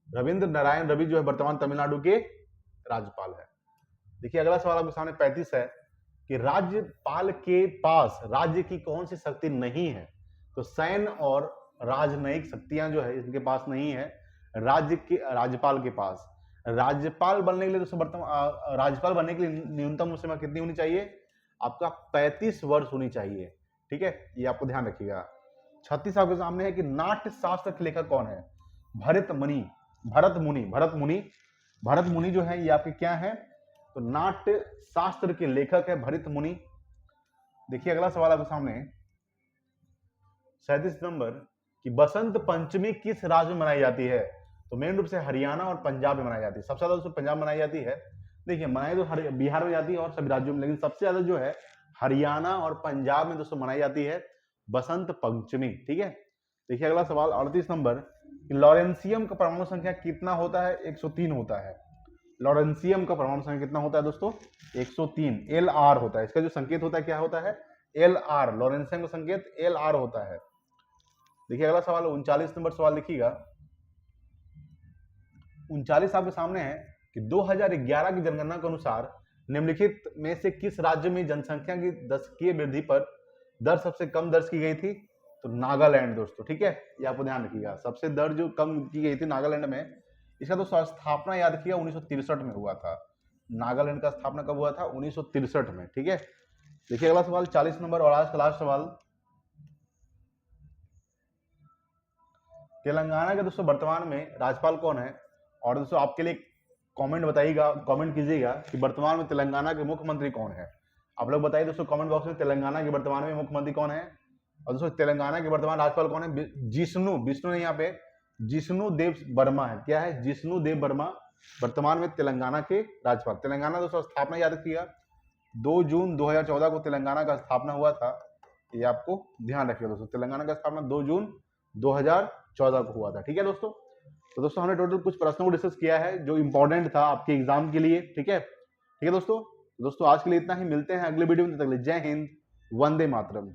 रविंद्र नारायण रवि जो है वर्तमान तमिलनाडु के राज्यपाल है। देखिए अगला सवाल आपके सामने 35 है कि राज्यपाल के पास राज्य की कौन सी शक्ति नहीं है, तो सैन्य और राजनयिक शक्तियां जो है इनके पास नहीं है राज्य के राज्यपाल के पास। राज्यपाल बनने के लिए दोस्तों वर्तमान राज्यपाल बनने के लिए न्यूनतम उम्र कितनी होनी चाहिए, आपका 35 वर्ष होनी चाहिए, ठीक है, ये आपको ध्यान रखिएगा। 36 आपके सामने है कि नाट्य शास्त्र के लेखक कौन है, भरत मुनि जो है ये आपके क्या है, तो नाट्य शास्त्र के लेखक है भरत मुनि। देखिए अगला सवाल आपके सामने 37 नंबर कि बसंत पंचमी किस राज्य में मनाई जाती है, तो मेन रूप से हरियाणा और पंजाब में मनाई जाती है। सबसे ज्यादा दोस्तों पंजाब में मनाई जाती है। देखिए मनाई तो बिहार में जाती है और सभी राज्यों में, लेकिन सबसे ज्यादा जो है हरियाणा और पंजाब में दोस्तों मनाई जाती है बसंत पंचमी, ठीक है। देखिए अगला सवाल 38 नंबर कि लॉरेंसियम का परमाणु संख्या कितना होता है, 103 होता है। लॉरेंसियम का परमाणु संख्या कितना होता है दोस्तों, 103, Lr होता है। इसका जो संकेत होता है क्या होता है, Lr। लॉरेंसियम का संकेत Lr होता है। देखिए अगला सवाल 39 नंबर सवाल लिखिएगा। 39 आपके सामने है कि 2011 की जनगणना के अनुसार निम्नलिखित में से किस राज्य में जनसंख्या की दशकीय वृद्धि पर दर सबसे कम दर्ज की गई थी, तो नागालैंड दोस्तों, ठीक है, ये आपको ध्यान रखिएगा। सबसे दर जो कम की गई थी नागालैंड में। इसका दोस्तों स्थापना याद किया 1963 में हुआ था। नागालैंड का स्थापना कब हुआ था, 1963 में, ठीक है। देखिए अगला सवाल 40 नंबर और आज का लास्ट सवाल, तेलंगाना के दोस्तों वर्तमान में राज्यपाल कौन है, और दोस्तों आपके लिए कमेंट बताइएगा, कमेंट कीजिएगा कि वर्तमान में तेलंगाना के मुख्यमंत्री कौन है। आप लोग बताइए दोस्तों कमेंट बॉक्स में तेलंगाना के वर्तमान में मुख्यमंत्री कौन है, और दोस्तों तेलंगाना के वर्तमान राज्यपाल कौन है, विष्णु नहीं, यहाँ पे जिष्णु देव वर्मा है। क्या है, जिष्णु देव वर्मा वर्तमान में तेलंगाना के राज्यपाल। तेलंगाना दोस्तों स्थापना याद रखिएगा 2 जून 2014 को तेलंगाना का स्थापना हुआ था, ये आपको ध्यान रखिएगा दोस्तों। तेलंगाना का स्थापना 2 जून 2014 को हुआ था, ठीक है दोस्तों। तो दोस्तों हमने टोटल कुछ प्रश्नों को डिस्कस किया है जो इंपॉर्टेंट था आपके एग्जाम के लिए, ठीक है दोस्तों। आज के लिए इतना ही, मिलते हैं अगले वीडियो में, तब तक के लिए जय हिंद, वंदे मातरम।